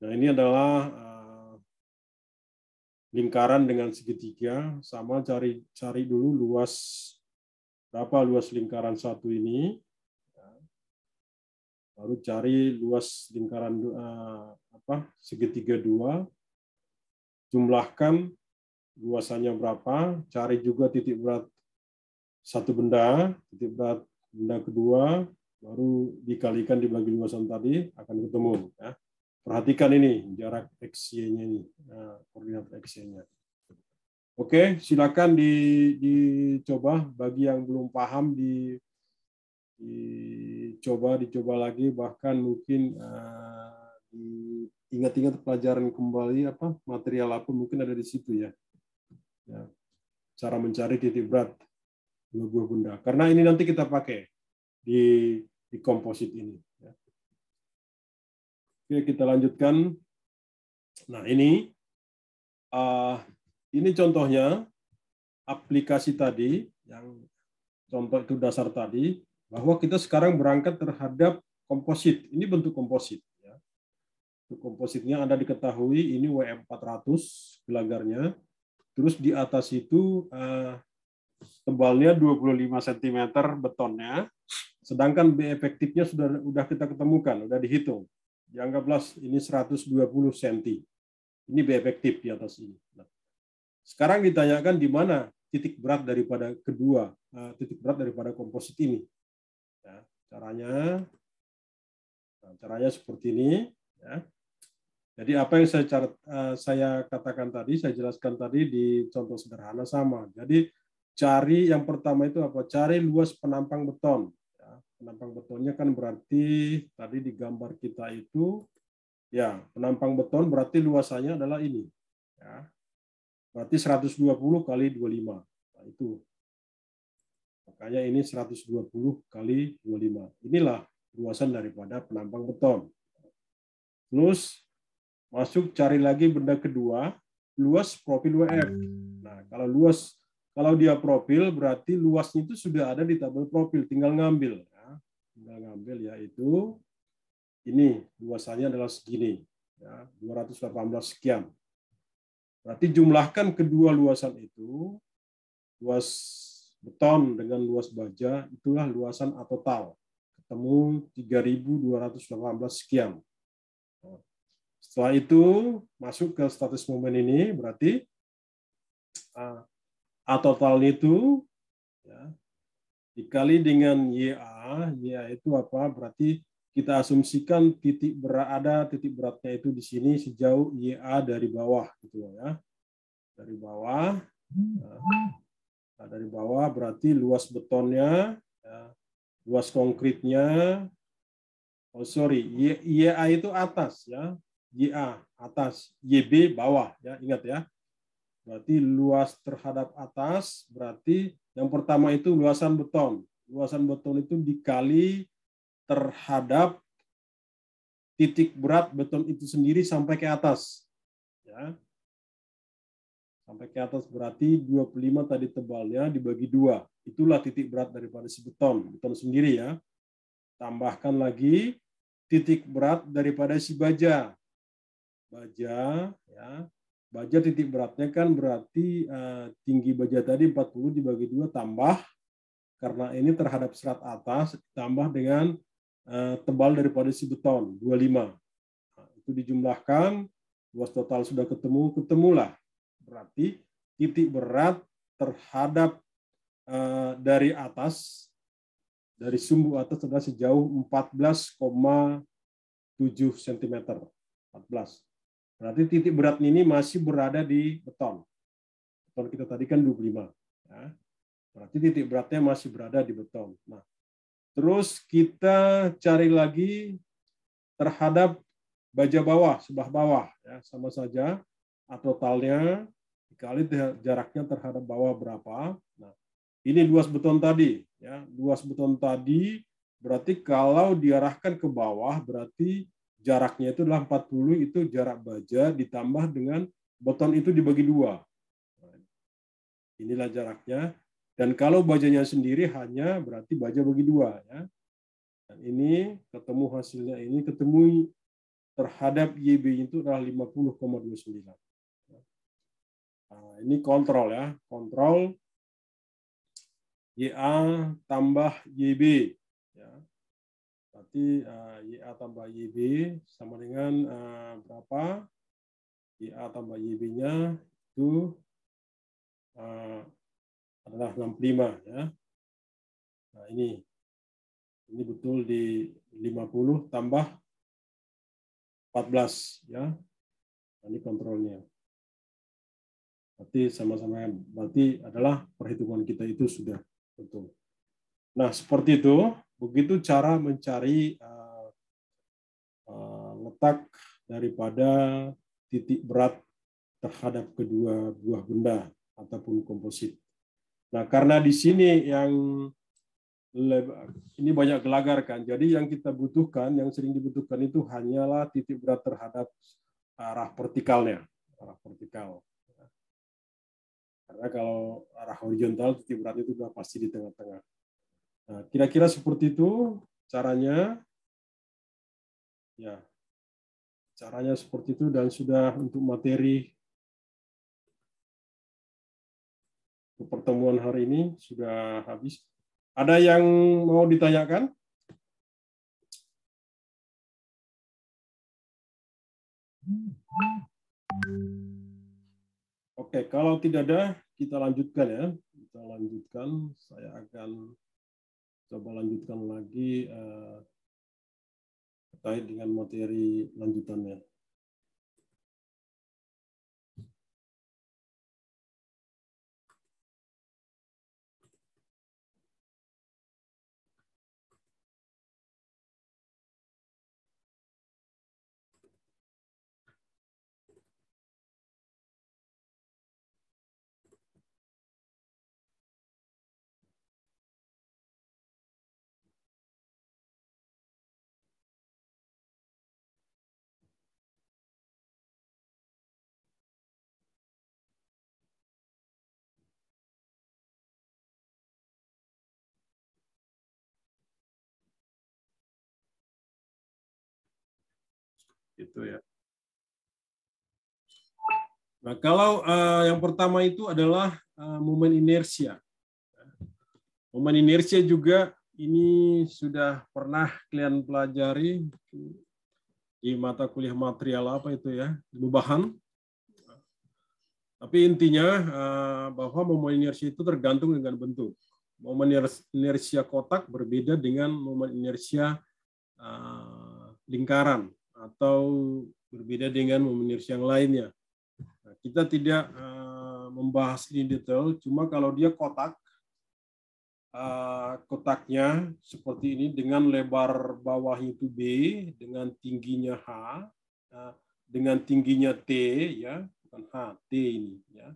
Nah ini adalah lingkaran dengan segitiga. Sama cari dulu luas berapa luas lingkaran 1 ini. Baru cari luas lingkaran segitiga 2. Jumlahkan luasannya berapa, cari juga titik berat satu benda, titik berat benda kedua, baru dikalikan dibagi luasan tadi, akan ketemu. Ya. Perhatikan ini, jarak X-Y-nya ini, koordinat X-Y-nya. Oke, silakan dicoba. Bagi yang belum paham, dicoba lagi, bahkan mungkin ingat-ingat pelajaran kembali material apa mungkin ada di situ ya. Ya, cara mencari titik berat dua buah benda. Karena ini nanti kita pakai di komposit ini. Ya. Oke, kita lanjutkan. Nah ini contohnya aplikasi tadi, yang contoh itu dasar tadi, bahwa kita sekarang berangkat terhadap komposit. Ini bentuk komposit. Ya. Bentuk kompositnya Anda diketahui ini WM400 gelagarnya. Terus di atas itu tebalnya 25 cm betonnya, sedangkan B efektifnya sudah kita ketemukan, sudah dihitung. Dianggaplah ini 120 cm. Ini B efektif di atas ini. Nah, sekarang ditanyakan di mana titik berat daripada titik berat daripada komposit ini. Ya, caranya seperti ini. Ya. Jadi apa yang saya katakan tadi, saya jelaskan tadi di contoh sederhana sama. Jadi cari yang pertama itu apa? Cari luas penampang beton. Ya, penampang betonnya kan berarti tadi di gambar kita itu, ya penampang beton berarti luasannya adalah ini. Ya, berarti 120 kali 25. Nah, itu. Makanya ini 120 kali 25. Inilah luasan daripada penampang beton. Terus masuk cari lagi benda kedua, luas profil WF. Nah, kalau dia profil berarti luasnya itu sudah ada di tabel profil, tinggal ngambil ya. Tinggal ngambil yaitu ini luasannya adalah segini ya, 218 sekian. Berarti jumlahkan kedua luasan itu, luas beton dengan luas baja, itulah luasan A total. Ketemu 3.218 sekian. Setelah itu masuk ke status momen ini, berarti A total itu ya, dikali dengan YA. YA itu apa? Berarti kita asumsikan titik beratnya itu di sini sejauh YA dari bawah gitu ya. Dari bawah. Nah, dari bawah berarti luas betonnya, ya, luas konkritnya. Oh sorry, YA itu atas ya. YA atas, YB bawah ya, ingat ya. Berarti luas terhadap atas, berarti yang pertama itu luasan beton. Luasan beton itu dikali terhadap titik berat beton itu sendiri sampai ke atas. Ya. Sampai ke atas berarti 25 tadi tebalnya dibagi 2. Itulah titik berat daripada si beton. Beton sendiri ya. Tambahkan lagi titik berat daripada si baja. Baja ya. Baja titik beratnya kan berarti tinggi baja tadi 40 dibagi 2 tambah, karena ini terhadap serat atas, tambah dengan tebal daripada si beton, 25. Nah, itu dijumlahkan, luas total sudah ketemulah. Berarti titik berat terhadap dari atas, dari sumbu atas adalah sejauh 14,7 cm. 14. Berarti titik berat ini masih berada di beton. Beton kita tadi kan 25. Ya. Berarti titik beratnya masih berada di beton. Nah, terus kita cari lagi terhadap baja bawah, sebelah bawah. Ya, sama saja. A totalnya dikali jaraknya terhadap bawah berapa. Nah, ini luas beton tadi. Ya. Luas beton tadi berarti kalau diarahkan ke bawah berarti jaraknya itu adalah 40, itu jarak baja ditambah dengan beton itu dibagi 2. Inilah jaraknya. Dan kalau bajanya sendiri hanya berarti baja bagi 2. Ya. Dan ini ketemu hasilnya, ini ketemu terhadap YB itu adalah 50,29. Nah, ini kontrol ya. Kontrol YA tambah YB. Ya. Berarti YA tambah YB sama dengan berapa? YA tambah YB-nya itu adalah 65 ya. Nah, ini betul di 50 tambah 14 ya. Nah, ini kontrolnya. Berarti sama-sama, berarti adalah perhitungan kita itu sudah betul. Nah, seperti itu. Begitu cara mencari letak daripada titik berat terhadap kedua buah benda ataupun komposit. Nah, karena di sini ini banyak gelagar kan. Jadi yang kita butuhkan, yang sering dibutuhkan itu hanyalah titik berat terhadap arah vertikalnya, arah vertikal. Karena kalau arah horizontal titik berat itu sudah pasti di tengah-tengah. Nah, kira-kira seperti itu caranya. Ya, caranya seperti itu dan sudah untuk materi pertemuan hari ini sudah habis. Ada yang mau ditanyakan? Oke, kalau tidak ada, kita lanjutkan ya. Kita lanjutkan. Saya akan coba lanjutkan lagi terkait dengan materi lanjutannya. Itu ya. Nah, kalau yang pertama itu adalah momen inersia. Momen inersia juga ini sudah pernah kalian pelajari di mata kuliah material apa itu ya, ilmu bahan. Tapi intinya bahwa momen inersia itu tergantung dengan bentuk. Momen inersia kotak berbeda dengan momen inersia lingkaran atau berbeda dengan momen inersia yang lainnya. Nah, kita tidak membahas ini detail, cuma kalau dia kotak, kotaknya seperti ini dengan lebar bawah itu B, dengan tingginya H, dengan tingginya T, ya bukan H, T ini, ya.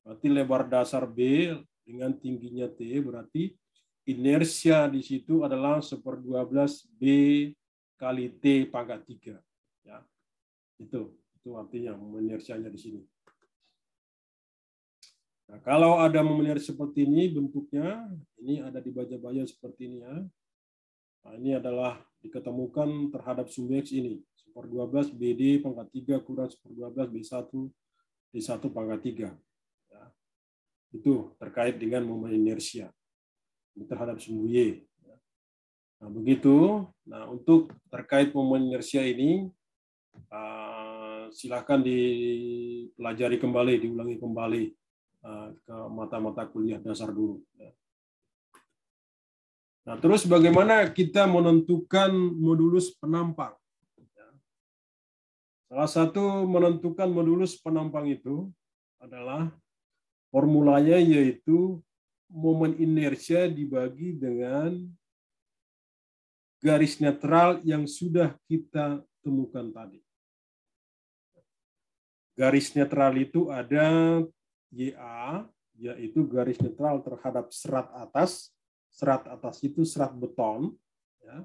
Berarti lebar dasar B dengan tingginya T, berarti inersia di situ adalah 1/12 B kali T pangkat 3, ya. Itu artinya inersianya di sini. Nah, kalau ada momen inersia seperti ini bentuknya, ini ada di baja-baja seperti ini ya. Nah, ini adalah diketemukan terhadap sumbu X ini. 1/12 BD pangkat 3 kurang 1/12 B1 D1 pangkat 3. Ya. Itu terkait dengan momen inersia. Ini terhadap sumbu Y. Nah, begitu. Nah, untuk terkait momen inersia ini, silakan dipelajari kembali, diulangi kembali ke mata-mata kuliah dasar dulu. Nah, terus bagaimana kita menentukan modulus penampang? Salah satu menentukan modulus penampang itu adalah formulanya yaitu momen inersia dibagi dengan garis netral yang sudah kita temukan tadi. Garis netral itu ada YA, yaitu garis netral terhadap serat atas. Serat atas itu serat beton. Ya.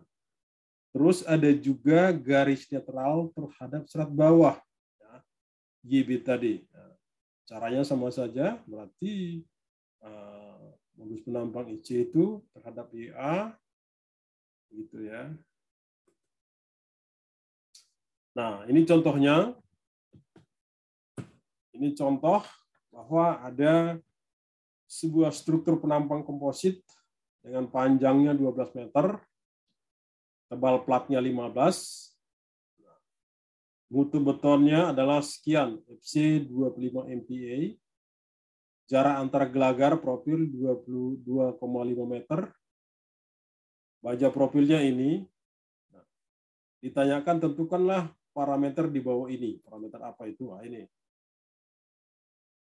Terus ada juga garis netral terhadap serat bawah. Ya. YB tadi. Ya. Caranya sama saja, berarti modulus penampang IC itu terhadap YA, gitu ya. Nah, ini contohnya. Ini contoh bahwa ada sebuah struktur penampang komposit dengan panjangnya 12 meter, tebal platnya 15, mutu betonnya adalah sekian, FC 25 MPa, jarak antar gelagar profil 22,5 meter, baja profilnya ini, ditanyakan tentukanlah parameter di bawah ini. Parameter apa itu? Nah, ini.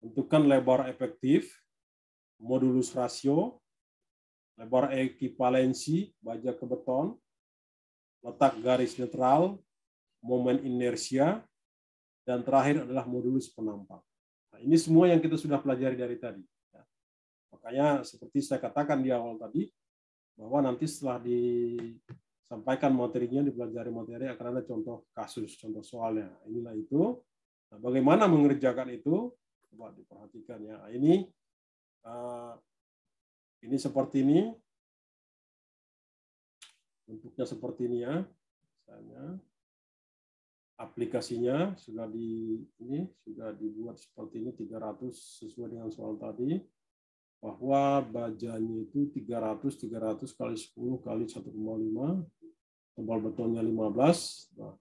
Tentukan lebar efektif, modulus rasio, lebar ekivalensi, baja ke beton, letak garis netral, momen inersia, dan terakhir adalah modulus penampang. Nah, ini semua yang kita sudah pelajari dari tadi. Makanya seperti saya katakan di awal tadi, bahwa nanti setelah disampaikan materinya, dipelajari materi, akan ada contoh kasus, contoh soalnya. Inilah itu. Nah, bagaimana mengerjakan itu? Coba diperhatikan ya. Ini seperti ini. Bentuknya seperti ini ya. Misalnya aplikasinya sudah dibuat seperti ini 300 sesuai dengan soal tadi. Bahwa bajanya itu 300 kali 10 kali 1,5, tebal betonnya 15. Nah,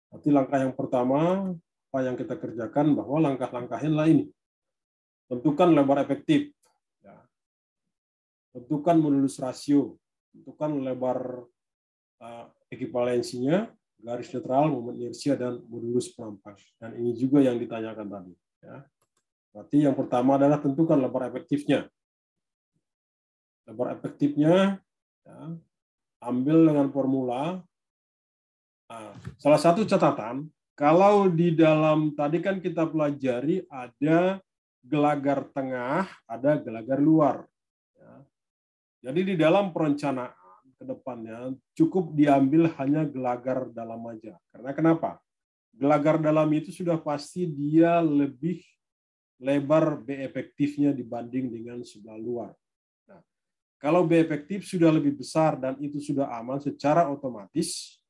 nanti langkah yang pertama apa yang kita kerjakan, bahwa langkah-langkahnya lah ini. Tentukan lebar efektif, ya. Tentukan modulus rasio, tentukan lebar ekivalensinya, garis netral, momen inersia, dan modulus penampang. Dan ini juga yang ditanyakan tadi. Ya. Berarti yang pertama adalah tentukan lebar efektifnya. Lebar efektifnya, ya, ambil dengan formula. Nah, salah satu catatan, kalau di dalam tadi kan kita pelajari ada gelagar tengah, ada gelagar luar. Ya. Jadi di dalam perencanaan ke depannya cukup diambil hanya gelagar dalam aja. Karena kenapa? Gelagar dalam itu sudah pasti dia lebih lebar B efektifnya dibanding dengan sebelah luar. Nah, kalau B efektif sudah lebih besar dan itu sudah aman, secara otomatis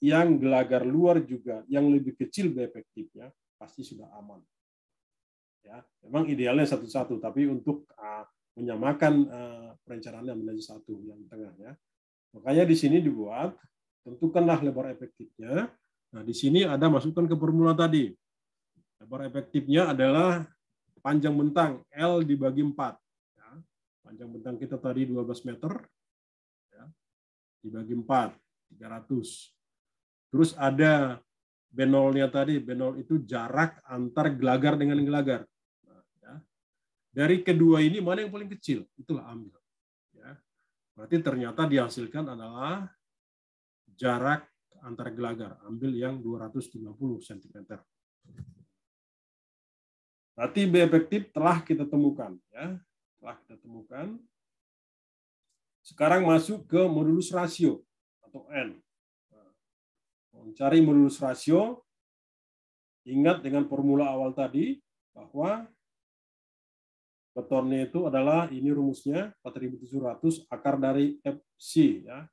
yang gelagar luar juga yang lebih kecil B efektifnya pasti sudah aman. Ya, memang idealnya satu-satu, tapi untuk menyamakan perencanaannya menjadi satu yang tengah ya. Makanya di sini dibuat tentukanlah lebar efektifnya. Nah, di sini ada masukkan ke formula tadi. Lebar efektifnya adalah panjang bentang L dibagi 4. Ya. Panjang bentang kita tadi 12 meter. Ya. Dibagi 4, 300. Terus ada B0-nya tadi. B0 itu jarak antar gelagar dengan gelagar. Nah, ya. Dari kedua ini mana yang paling kecil? Itulah ambil. Ya. Berarti ternyata dihasilkan adalah jarak antar gelagar. Ambil yang 250 cm. Berarti B efektif telah kita temukan. Ya. Telah kita temukan. Sekarang masuk ke modulus rasio atau N. Mencari modulus rasio, ingat dengan formula awal tadi bahwa betonnya itu adalah, ini rumusnya 4.700 akar dari FC ya.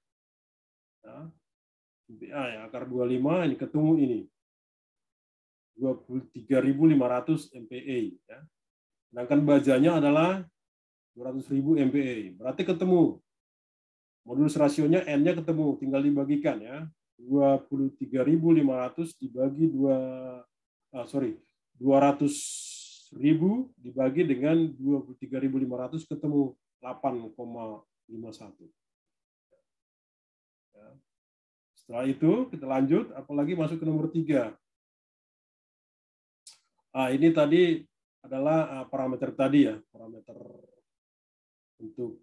MPA ya, akar 25 ini ketemu ini 23.500 MPa ya. Sedangkan bajanya adalah 200.000 MPa. Berarti ketemu modulus rasionya N-nya ketemu, tinggal dibagikan ya. 23.500 dibagi 200.000 dibagi dengan 23.500 ketemu 8,51. Ya. Setelah itu kita lanjut, apalagi masuk ke nomor 3. Ini tadi adalah parameter tadi ya, parameter untuk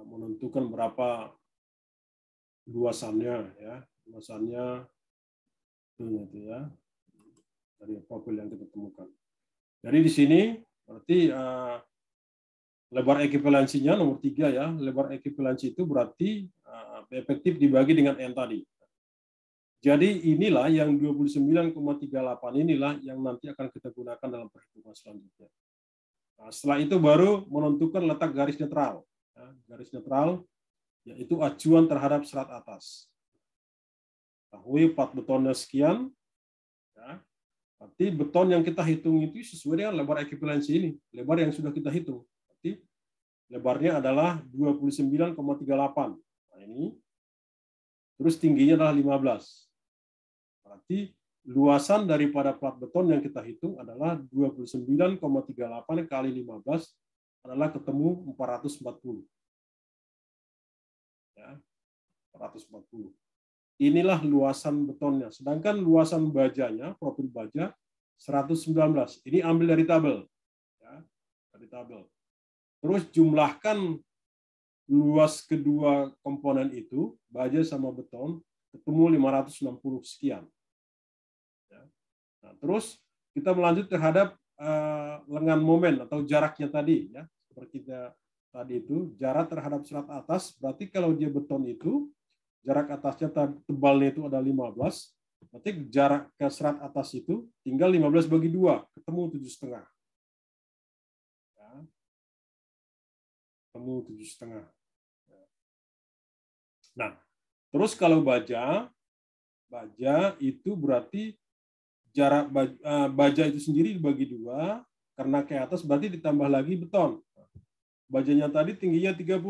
menentukan berapa luasannya ya, luasannya itu ya dari profil yang kita temukan. Jadi di sini berarti lebar ekivalensinya nomor 3 ya, lebar ekivalensi itu berarti efektif dibagi dengan N tadi. Jadi inilah yang 29,38 inilah yang nanti akan kita gunakan dalam perhitungan selanjutnya. Nah, setelah itu baru menentukan letak garis netral. Ya, garis netral yaitu acuan terhadap serat atas. Ketahui plat betonnya sekian, ya. Berarti beton yang kita hitung itu sesuai dengan lebar ekivalensi ini, lebar yang sudah kita hitung. Berarti lebarnya adalah 29,38. Nah, ini. Terus tingginya adalah 15. Berarti luasan daripada plat beton yang kita hitung adalah 29,38 kali 15 adalah ketemu 440. Ya, 440. Inilah luasan betonnya. Sedangkan luasan bajanya, profil baja 119. Ini ambil dari tabel. Ya, dari tabel. Terus jumlahkan luas kedua komponen itu, baja sama beton, ketemu 560 sekian. Ya. Nah, terus kita melanjut terhadap lengan momen atau jaraknya tadi. Ya. Seperti kita tadi itu, jarak terhadap serat atas, berarti kalau dia beton itu, jarak atasnya tebalnya itu ada 15, berarti jarak ke serat atas itu tinggal 15 bagi 2, ketemu 7,5. Ya. Ketemu 7,5. Nah, terus kalau baja itu berarti jarak baja itu sendiri dibagi 2, karena ke atas berarti ditambah lagi beton. Bajanya tadi tingginya 30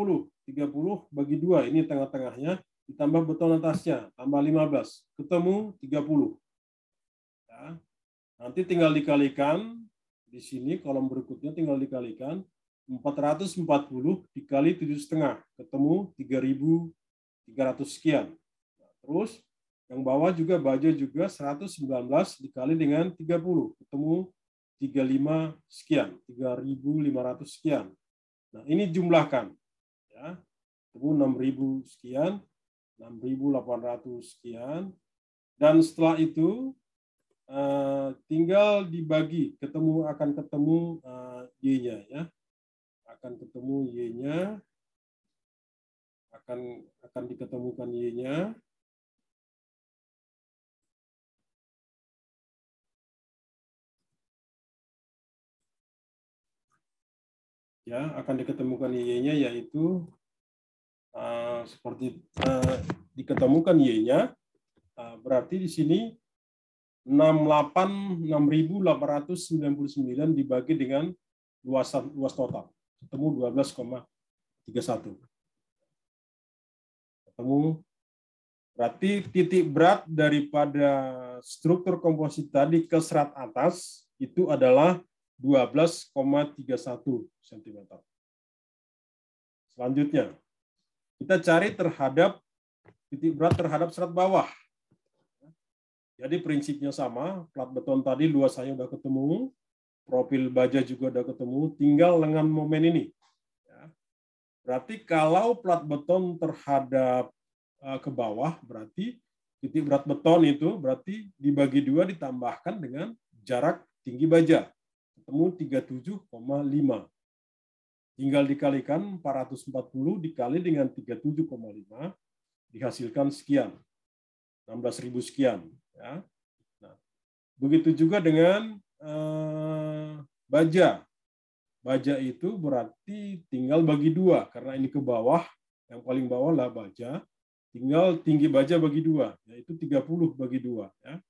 bagi 2, ini tengah-tengahnya, ditambah beton atasnya, tambah 15, ketemu 30. Ya. Nanti tinggal dikalikan, di sini kolom berikutnya tinggal dikalikan, 440 dikali 7,5, ketemu 3.300 sekian. Nah, terus yang bawah juga baja juga 119 dikali dengan 30, ketemu 35 sekian, 3.500 sekian. Nah, ini jumlahkan. Ya. Ketemu 6.000 sekian, 6.800 sekian. Dan setelah itu tinggal dibagi, akan ketemu Y-nya ya. Akan ketemu Y-nya. Akan diketemukan Y-nya. Ya, akan diketemukan Y-nya yaitu seperti diketemukan Y-nya, berarti di sini 6.899 dibagi dengan luas total. ketemu 12,31. Ketemu, berarti titik berat daripada struktur komposit tadi ke serat atas itu adalah 12,31 cm. Selanjutnya, kita cari terhadap titik berat terhadap serat bawah. Jadi prinsipnya sama, plat beton tadi luasannya udah ketemu, profil baja juga udah ketemu, tinggal lengan momen ini. Berarti kalau plat beton terhadap ke bawah, berarti titik berat beton itu berarti dibagi 2 ditambahkan dengan jarak tinggi baja. Ketemu 37,5. Tinggal dikalikan 440 dikali dengan 37,5 dihasilkan sekian. 16.000 sekian. Ya. Nah, begitu juga dengan baja. Baja itu berarti tinggal bagi 2 karena ini ke bawah, yang paling bawah lah baja. Tinggal tinggi baja bagi 2, yaitu 30 bagi 2. Ya.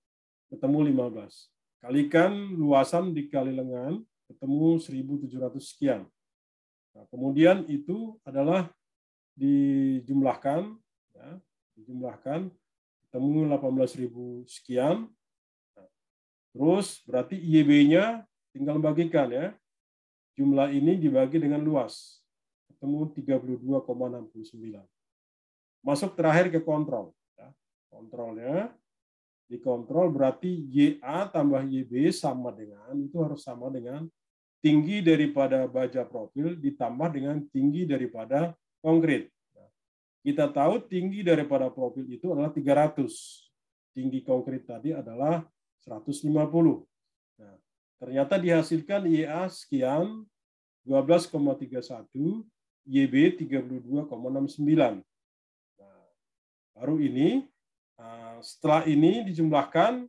Ketemu 15. Kalikan luasan dikali lengan, ketemu 1.700 sekian. Nah, kemudian itu adalah dijumlahkan, ya, dijumlahkan, ketemu 18.000 sekian. Nah, terus berarti IYB-nya tinggal bagikan ya. Jumlah ini dibagi dengan luas. Ketemu 32,69. Masuk terakhir ke kontrol. Ya. Kontrolnya dikontrol berarti YA tambah YB sama dengan, itu harus sama dengan tinggi daripada baja profil ditambah dengan tinggi daripada konkrit. Nah, kita tahu tinggi daripada profil itu adalah 300. Tinggi konkrit tadi adalah 150. Nah, ternyata dihasilkan YA sekian 12,31, YB 32,69. Nah, baru ini setelah ini dijumlahkan,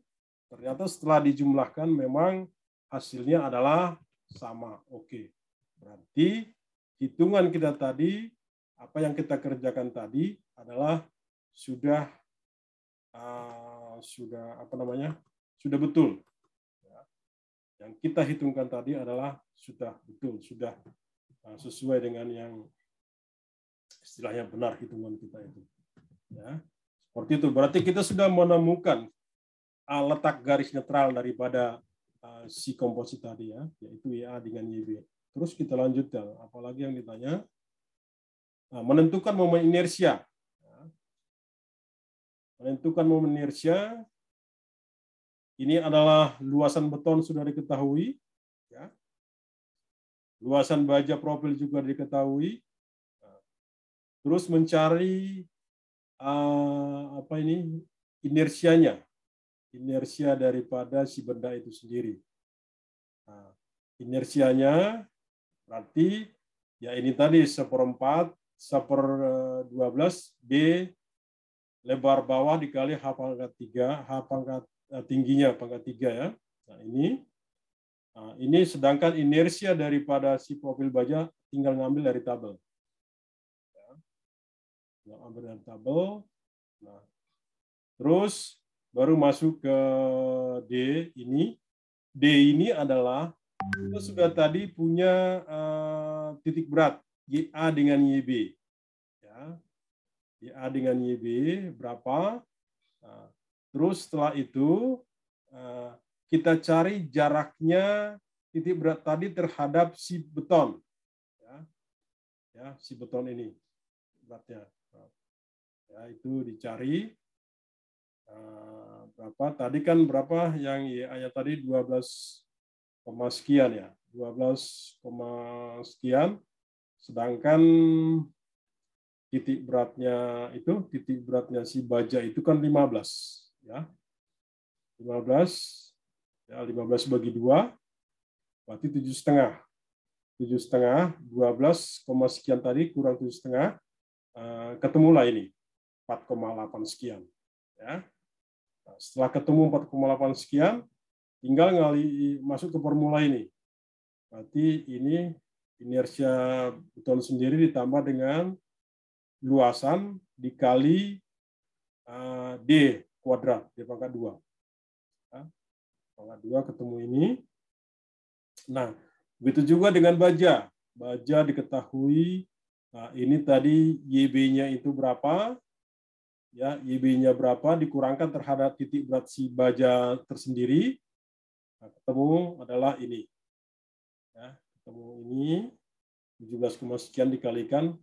ternyata setelah dijumlahkan memang hasilnya adalah sama. Oke. Berarti hitungan kita tadi, apa yang kita kerjakan tadi adalah sudah sudah betul. Yang kita hitungkan tadi adalah sudah betul, sudah sesuai dengan yang istilahnya benar hitungan kita itu. Ya. Seperti itu. Berarti kita sudah menemukan letak garis netral daripada si komposit tadi ya, yaitu YA dengan YB. Terus kita lanjutkan. Apalagi yang ditanya? Menentukan momen inersia. Menentukan momen inersia. Ini adalah luasan beton sudah diketahui. Ya. Luasan baja profil juga diketahui. Terus mencari inersianya, inersia daripada si benda itu sendiri. Nah, inersianya berarti ya ini tadi 1/4, 1/12 B lebar bawah dikali H pangkat 3, H pangkat tingginya pangkat 3 ya. Nah, ini sedangkan inersia daripada si profil baja tinggal ngambil dari tabel. Ambil dari tabel. Nah, terus baru masuk ke D ini. D ini adalah kita sudah tadi punya titik berat YA dengan YB. Ya. YA dengan YB berapa? Nah, terus setelah itu kita cari jaraknya titik berat tadi terhadap si beton. Ya, si beton ini beratnya. Ya, itu dicari berapa tadi kan berapa yang YA-nya tadi 12, sekian ya, 12, sekian, sedangkan titik beratnya si baja itu kan 15 ya, 15 ya, 15 bagi 2 berarti 7,5, 12, sekian tadi kurang 7,5, ketemulah ini 4,8 sekian. Ya. Nah, setelah ketemu 4,8 sekian, tinggal masuk ke formula ini. Berarti ini inersia beton sendiri ditambah dengan luasan dikali D kuadrat, D pangkat 2. Ya. Pangkat 2 ketemu ini. Nah, begitu juga dengan baja. baja diketahui. Nah, ini tadi YB-nya itu berapa? Ya, YB-nya berapa dikurangkan terhadap titik berat si baja tersendiri. Nah, ketemu adalah ini. Ya, ketemu ini 17, sekian dikalikan,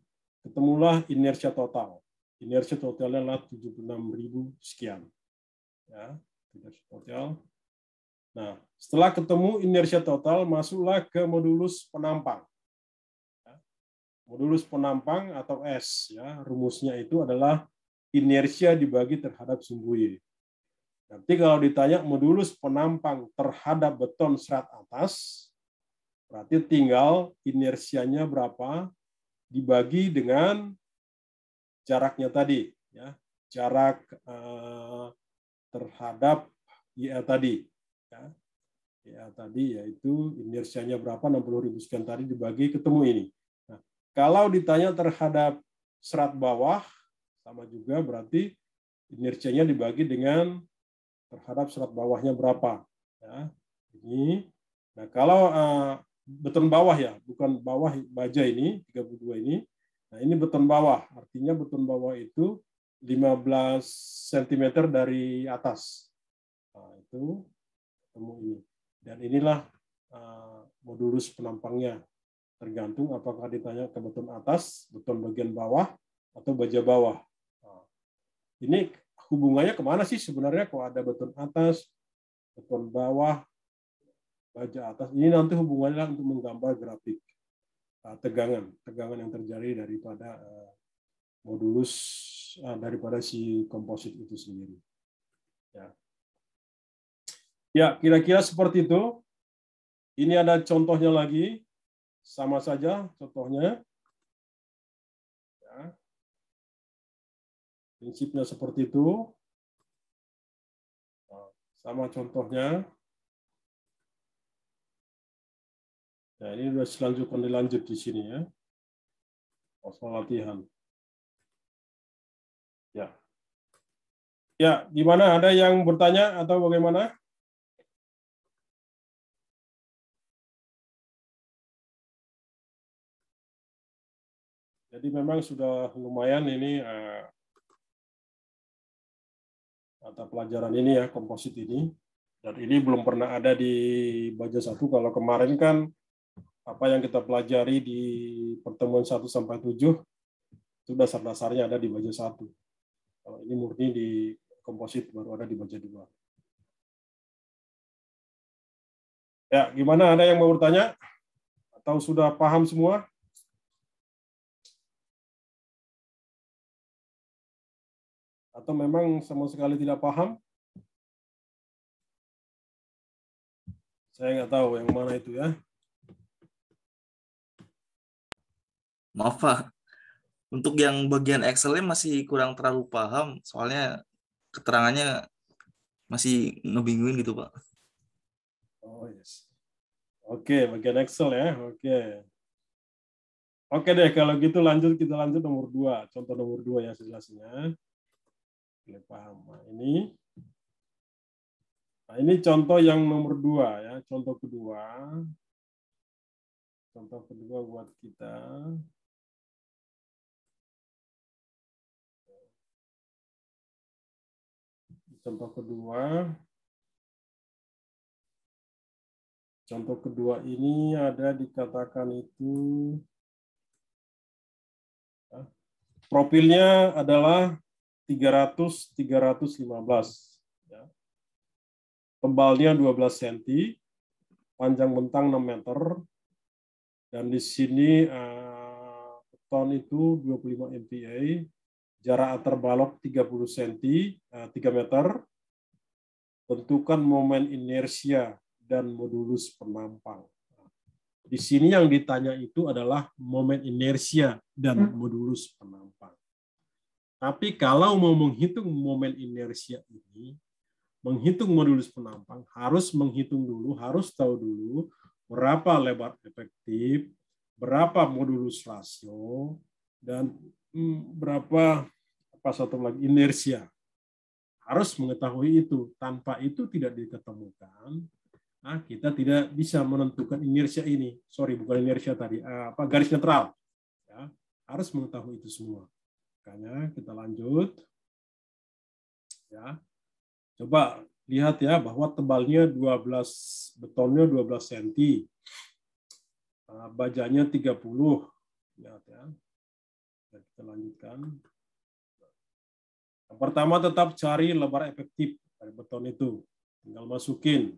ketemulah inersia total. Inersia totalnya adalah 76.000 sekian. Ya, inersia total. Nah, setelah ketemu inersia total, masuklah ke modulus penampang. Modulus penampang atau S, ya, rumusnya itu adalah inersia dibagi terhadap sumbu Y. Nanti kalau ditanya modulus penampang terhadap beton serat atas, berarti tinggal inersianya berapa dibagi dengan jaraknya tadi, ya, jarak terhadap YL tadi. Ya. YL tadi yaitu inersianya berapa, 60.000 sekian tadi dibagi ketemu ini. Kalau ditanya terhadap serat bawah, sama juga berarti inersianya dibagi dengan terhadap serat bawahnya berapa. Ya, ini. Nah, kalau beton bawah ya, bukan bawah baja ini, 32 ini. Nah, ini beton bawah. Artinya beton bawah itu 15 cm dari atas. Nah, itu ketemu ini. Dan inilah modulus penampangnya. Tergantung apakah ditanya ke beton atas, beton bagian bawah, atau baja bawah. Nah, ini hubungannya kemana sih sebenarnya kalau ada beton atas, beton bawah, baja atas? Ini nanti hubungannya untuk menggambar grafik tegangan yang terjadi daripada modulus daripada si komposit itu sendiri. Ya, kira-kira seperti itu. Ini ada contohnya lagi. Sama saja contohnya. Ya. Prinsipnya seperti itu. Sama contohnya. Nah, ini sudah dilanjut di sini ya. Soal latihan. Ya. Ya, gimana? Ada yang bertanya atau bagaimana? Jadi memang sudah lumayan ini mata pelajaran ini ya, komposit ini. Dan ini belum pernah ada di baja 1. Kalau kemarin kan apa yang kita pelajari di pertemuan 1 sampai 7 itu dasar-dasarnya ada di baja 1. Kalau ini murni di komposit baru ada di baja 2. Ya, gimana? Ada yang mau bertanya? Atau sudah paham semua? Atau memang sama sekali tidak paham? Saya nggak tahu yang mana itu ya. Maaf Pak, untuk yang bagian Excel-nya masih kurang terlalu paham, soalnya keterangannya masih ngebingungin gitu Pak. Oh yes. Oke, bagian Excel ya. Oke. Oke deh, kalau gitu kita lanjut nomor 2. Contoh nomor 2 ya sejelasnya. Oke, paham. Nah, ini contoh yang nomor 2 ya. Contoh kedua. Contoh kedua buat kita. Contoh kedua. Contoh kedua ini ada dikatakan itu profilnya adalah 300-315. Ya. Tebalnya 12 cm, panjang bentang 6 meter, dan di sini beton itu 25 MPa, jarak antar balok 30 cm, 3 meter, tentukan momen inersia dan modulus penampang. Di sini yang ditanya itu adalah momen inersia dan modulus penampang. Tapi kalau mau menghitung momen inersia ini, menghitung modulus penampang, harus menghitung dulu, harus tahu dulu berapa lebar efektif, berapa modulus rasio, dan berapa inersia. Harus mengetahui itu. Tanpa itu tidak diketemukan, kita tidak bisa menentukan inersia ini. Sorry, bukan inersia tadi. Garis netral. Ya, harus mengetahui itu semua. Makanya kita lanjut. Ya. Coba lihat ya bahwa tebalnya 12, betonnya 12 cm. Bajanya 30. Lihat ya. Kita lanjutkan. Yang pertama tetap cari lebar efektif dari beton itu. Tinggal masukin.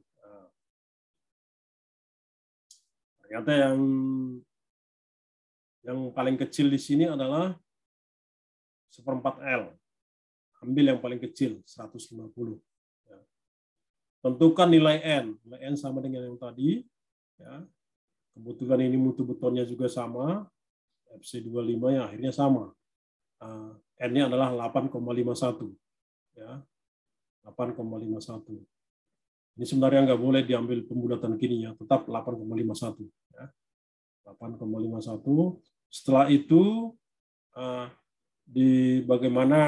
Ternyata yang paling kecil di sini adalah 1/4 L. Ambil yang paling kecil, 150. Ya. Tentukan nilai N. Nilai N sama dengan yang tadi. Ya. Kebetulan ini mutu betonnya juga sama. FC25 yang akhirnya sama. N-nya adalah 8,51. Ya. 8,51. Ini sebenarnya nggak boleh diambil pembulatan kininya, tetap 8,51. Ya. 8,51. Setelah itu, bagaimana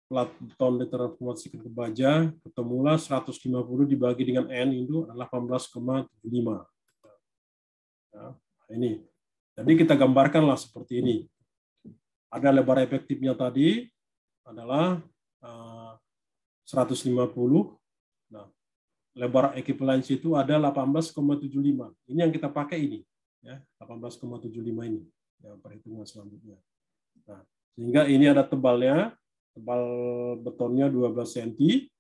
plat beton ditransformasikan ke baja, ketemulah 150 dibagi dengan N itu adalah 18,75. Ya, ini. Jadi kita gambarkanlah seperti ini. Ada lebar efektifnya tadi adalah 150. Nah, lebar equivalensi itu ada 18,75. Ini yang kita pakai ini, ya, 18,75 ini yang perhitungan selanjutnya. Nah, sehingga ini ada tebalnya, tebal betonnya 12 cm.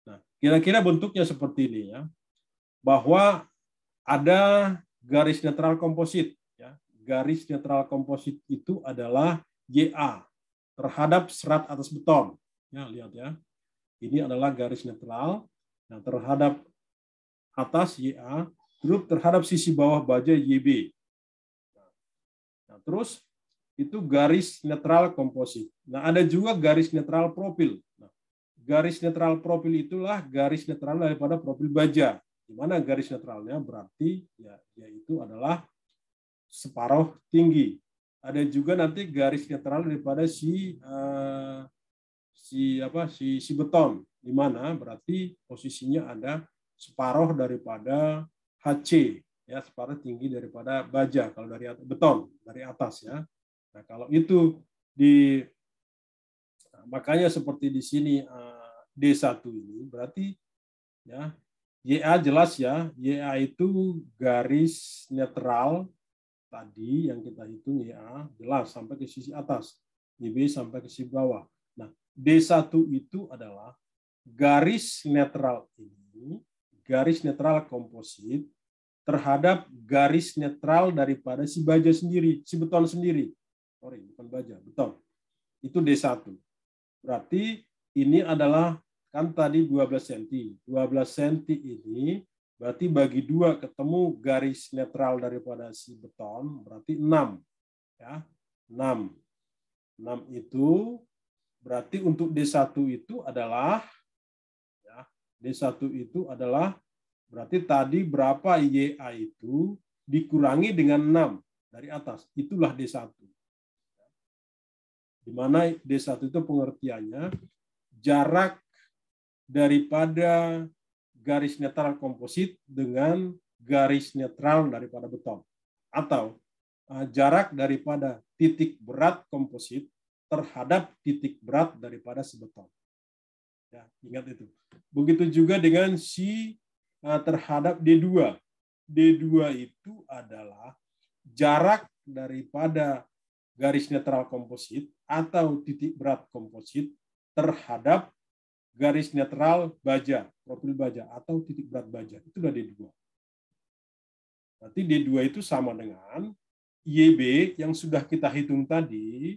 Nah, kira-kira bentuknya seperti ini ya. Bahwa ada garis netral komposit ya. Garis netral komposit itu adalah YA terhadap serat atas beton. Ya, lihat ya. Ini adalah garis netral. Nah, terhadap atas YA, terus terhadap sisi bawah baja YB. Nah, terus itu garis netral komposit. Nah, ada juga garis netral profil. Nah, garis netral profil itulah garis netral daripada profil baja. Di mana garis netralnya berarti ya yaitu adalah separuh tinggi. Ada juga nanti garis netral daripada si beton, di mana berarti posisinya ada separuh daripada HC, ya separuh tinggi daripada baja kalau dari beton dari atas ya. Nah, kalau itu makanya seperti di sini D1 ini berarti ya YA jelas ya, YA itu garis netral tadi yang kita hitung YA jelas sampai ke sisi atas, YB sampai ke sisi bawah. Nah, D1 itu adalah garis netral ini, garis netral komposit terhadap garis netral daripada si baja sendiri, si beton sendiri. Sorry, bukan baja, beton. Itu D1. Berarti ini adalah kan tadi 12 cm. 12 cm ini berarti bagi 2 ketemu garis netral daripada si beton, berarti 6. Ya, 6. 6 itu berarti untuk D1 itu adalah ya, D1 itu adalah berarti tadi berapa YA itu dikurangi dengan 6 dari atas. Itulah D1. Di mana D1 itu pengertiannya jarak daripada garis netral komposit dengan garis netral daripada beton. Atau jarak daripada titik berat komposit terhadap titik berat daripada si beton. Ya, ingat itu. Begitu juga dengan si terhadap D2. D2 itu adalah jarak daripada garis netral komposit atau titik berat komposit terhadap garis netral baja, profil baja atau titik berat baja. Itulah D2. Berarti D2 itu sama dengan YB yang sudah kita hitung tadi,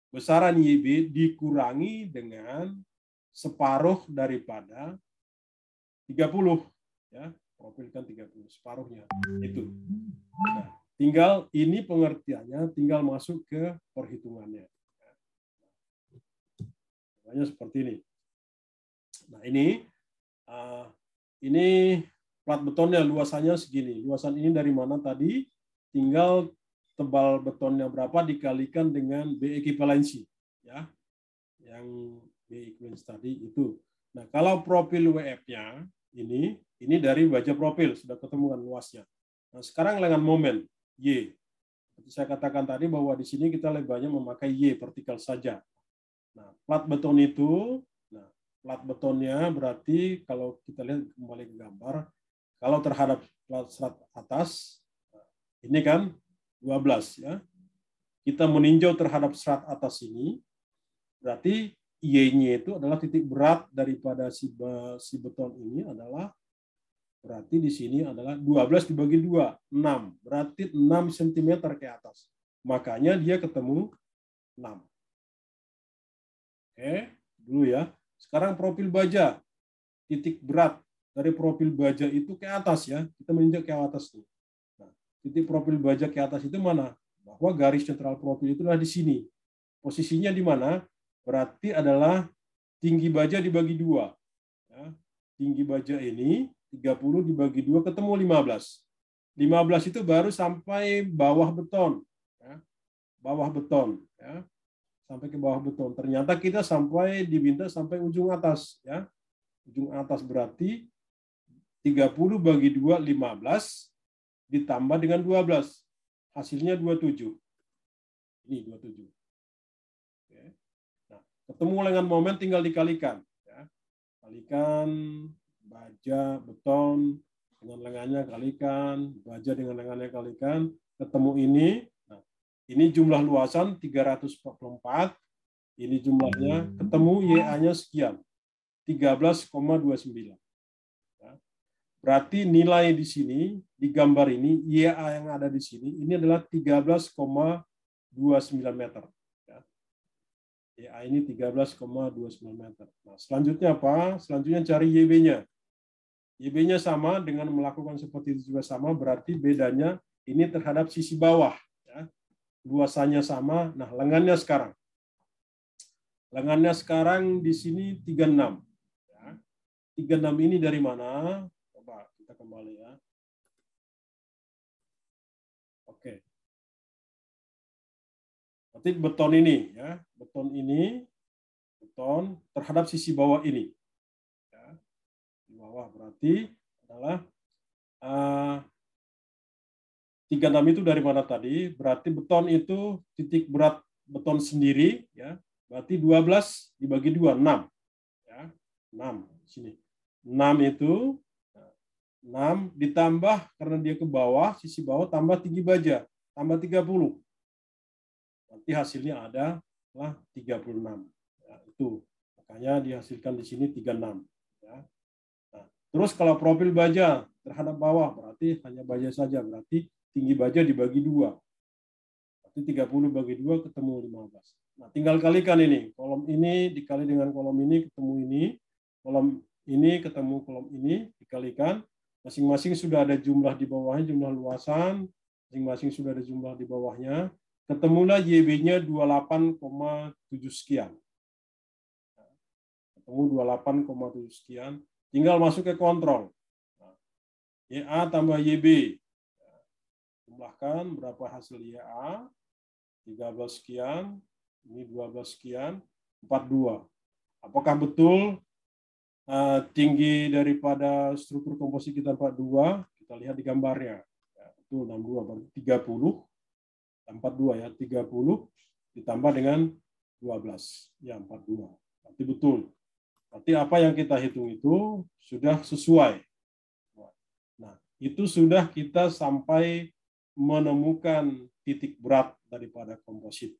besaran YB dikurangi dengan separuh daripada 30. Ya, profil kan 30, separuhnya. Itu. Nah, tinggal ini pengertiannya, tinggal masuk ke perhitungannya. Seperti ini. Nah, ini plat betonnya luasannya segini. Luasan ini dari mana tadi? Tinggal tebal betonnya berapa dikalikan dengan B equivalensi, ya. Yang B equivalensi tadi itu. Nah, kalau profil WF-nya ini dari baja profil, sudah ketemu kan luasnya. Nah, sekarang lengan momen, Y. Seperti saya katakan tadi bahwa di sini kita lebih banyak memakai Y, vertikal saja. Nah, plat beton itu, plat betonnya berarti kalau kita lihat kembali ke gambar, kalau terhadap plat serat atas, ini kan 12 ya. Kita meninjau terhadap serat atas ini, berarti Y-nya itu adalah titik berat daripada si beton ini adalah, berarti di sini adalah 12 dibagi 2, 6. Berarti 6 cm ke atas. Makanya dia ketemu 6. Oke, dulu ya. Sekarang profil baja. Titik berat dari profil baja itu ke atas ya. Kita meninjau ke atas nih. Nah, titik profil baja ke atas itu mana? Bahwa garis netral profil itu adalah di sini. Posisinya di mana? Berarti adalah tinggi baja dibagi 2. Ya. Tinggi baja ini 30 dibagi 2 ketemu 15. 15 itu baru sampai bawah beton. Ya. Bawah beton. Ya. Sampai ke bawah beton. Ternyata kita sampai diminta sampai ujung atas. Ya. Ujung atas berarti 30 bagi 2, 15. Ditambah dengan 12. Hasilnya 27. Ini 27. Ketemu lengan momen tinggal dikalikan. Ya. Kalikan baja beton dengan lengannya kalikan, baja dengan lengannya kalikan, ketemu ini. Nah, ini jumlah luasan 344, ini jumlahnya, ketemu YA-nya sekian, 13,29. Ya. Berarti nilai di sini, di gambar ini, YA yang ada di sini, ini adalah 13,29 meter. YA ini 13,29 meter. Nah, selanjutnya apa? Selanjutnya cari YB-nya. YB-nya sama dengan melakukan seperti itu juga sama, berarti bedanya ini terhadap sisi bawah. Ya. Luasannya sama. Nah, lengannya sekarang. Lengannya sekarang di sini 36. Ya. 36 ini dari mana? Coba kita kembali ya. Oke. Berarti beton ini, ya, beton terhadap sisi bawah ini, ya. Di bawah berarti adalah 36 itu dari mana tadi? Berarti beton itu titik berat beton sendiri, ya. Berarti 12 dibagi 2, 6, ya, 6 sini. 6 itu 6 ditambah karena dia ke bawah, sisi bawah tambah tinggi baja, tambah 30. Nanti hasilnya adalah 36. Ya, itu makanya dihasilkan di sini 36. Ya. Nah, terus kalau profil baja terhadap bawah berarti hanya baja saja, berarti tinggi baja dibagi 2. Berarti 30 bagi 2 ketemu 15. Nah, tinggal kalikan ini. Kolom ini dikali dengan kolom ini ketemu ini. Kolom ini ketemu kolom ini dikalikan. Masing-masing sudah ada jumlah di bawahnya, jumlah luasan. Masing-masing sudah ada jumlah di bawahnya. Ketemulah YB-nya 28,7 sekian. Ketemu 28,7 sekian. Tinggal masuk ke kontrol. YA tambah YB. Jumlahkan berapa hasil YA. 13 sekian. Ini 12 sekian. 42. Apakah betul tinggi daripada struktur komposit kita 42? Kita lihat di gambarnya. Ya, betul 62 berarti 30. 42 ya, 30 ditambah dengan 12. Ya, 42. Berarti betul. Berarti apa yang kita hitung itu sudah sesuai. Nah, itu sudah kita sampai menemukan titik berat daripada komposit.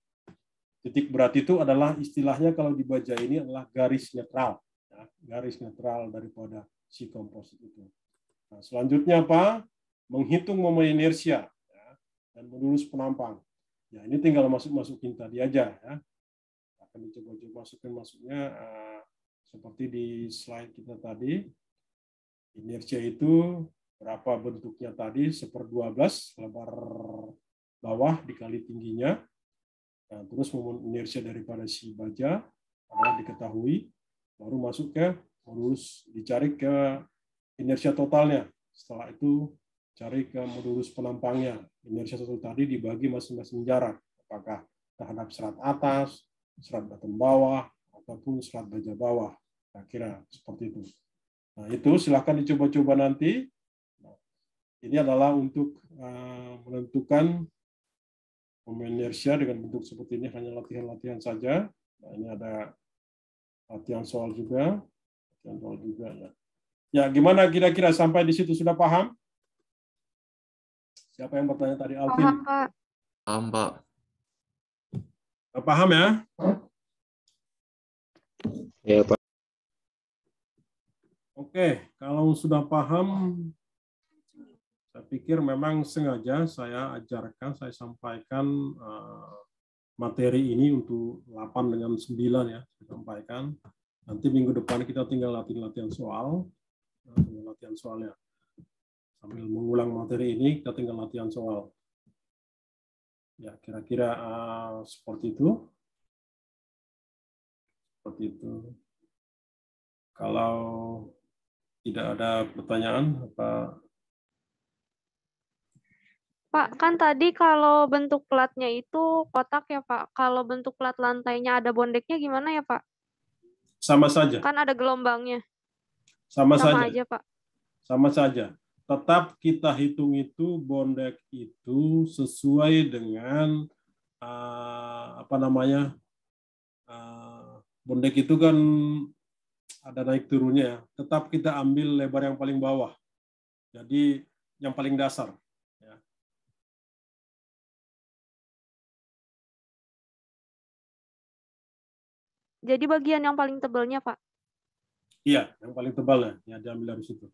Titik berat itu adalah istilahnya kalau di baja ini adalah garis netral. Ya, garis netral daripada si komposit itu. Nah, selanjutnya apa? Menghitung momen inersia dan modulus penampang. Ya, ini tinggal masukin tadi aja ya. Akan dicoba masuknya seperti di slide kita tadi. Inersia itu berapa bentuknya tadi? 1/12 lebar bawah dikali tingginya. Nah, terus momen inersia daripada si baja adalah diketahui. Baru masuk ke modulus, dicari ke inersia totalnya. Setelah itu cari ke modulus penampangnya. Inersia total tadi dibagi masing-masing jarak. Apakah terhadap serat atas, serat beton bawah, ataupun serat baja bawah. Kira-kira seperti itu. Nah, itu silahkan dicoba-coba nanti. Ini adalah untuk menentukan pemain inersia dengan bentuk seperti ini, hanya latihan-latihan saja. Nah, ini ada latihan soal juga. Ya. Ya, gimana kira-kira sampai di situ sudah paham? Siapa yang bertanya tadi? Alvin. Paham, Pak. Paham, Pak. Paham ya? Ya, Pak. Oke, kalau sudah paham, saya pikir memang sengaja saya ajarkan, saya sampaikan materi ini untuk 8 dengan 9 ya, saya sampaikan. Nanti minggu depan kita tinggal latihan soal, latihan soalnya. Sambil mengulang materi ini, kita tinggal latihan soal. Ya, kira-kira seperti itu. Seperti itu. Kalau tidak ada pertanyaan, apa? Pak, kan tadi kalau bentuk platnya itu kotak ya, Pak. Kalau bentuk plat lantainya ada bondeknya gimana ya, Pak? Sama saja. Kan ada gelombangnya. Sama Sama saja. aja, Pak. Sama saja. Tetap kita hitung itu bondek itu sesuai dengan bondek itu kan ada naik turunnya ya. Tetap kita ambil lebar yang paling bawah. Jadi yang paling dasar. Ya. Jadi bagian yang paling tebalnya, Pak? Iya, yang paling tebalnya. Ya, diambil dari situ.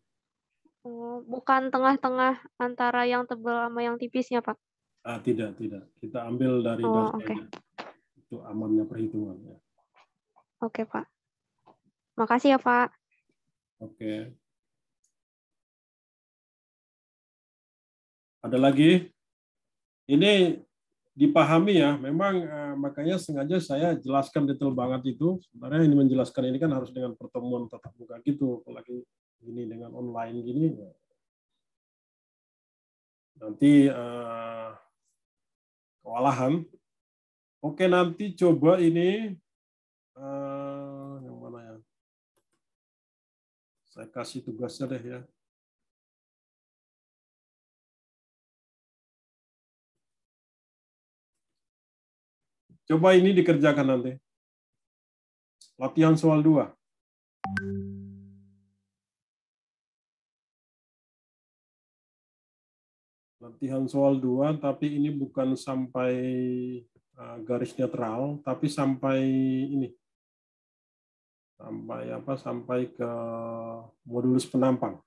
Bukan tengah-tengah antara yang tebal sama yang tipisnya, Pak? Tidak. Kita ambil dari dasarnya. Itu amannya perhitungan. Ya. Oke, Pak. Makasih ya, Pak. Oke. Ada lagi? Ini dipahami ya. Memang makanya sengaja saya jelaskan detail banget itu. Sebenarnya ini menjelaskan ini kan harus dengan pertemuan tatap muka gitu. Apalagi ini dengan online gini. Nanti kewalahan. Oke, nanti coba ini yang mana ya? Saya kasih tugasnya deh ya. Coba ini dikerjakan nanti. Latihan soal 2. Latihan soal 2, tapi ini bukan sampai garis netral, tapi sampai ini. Sampai ke modulus penampang.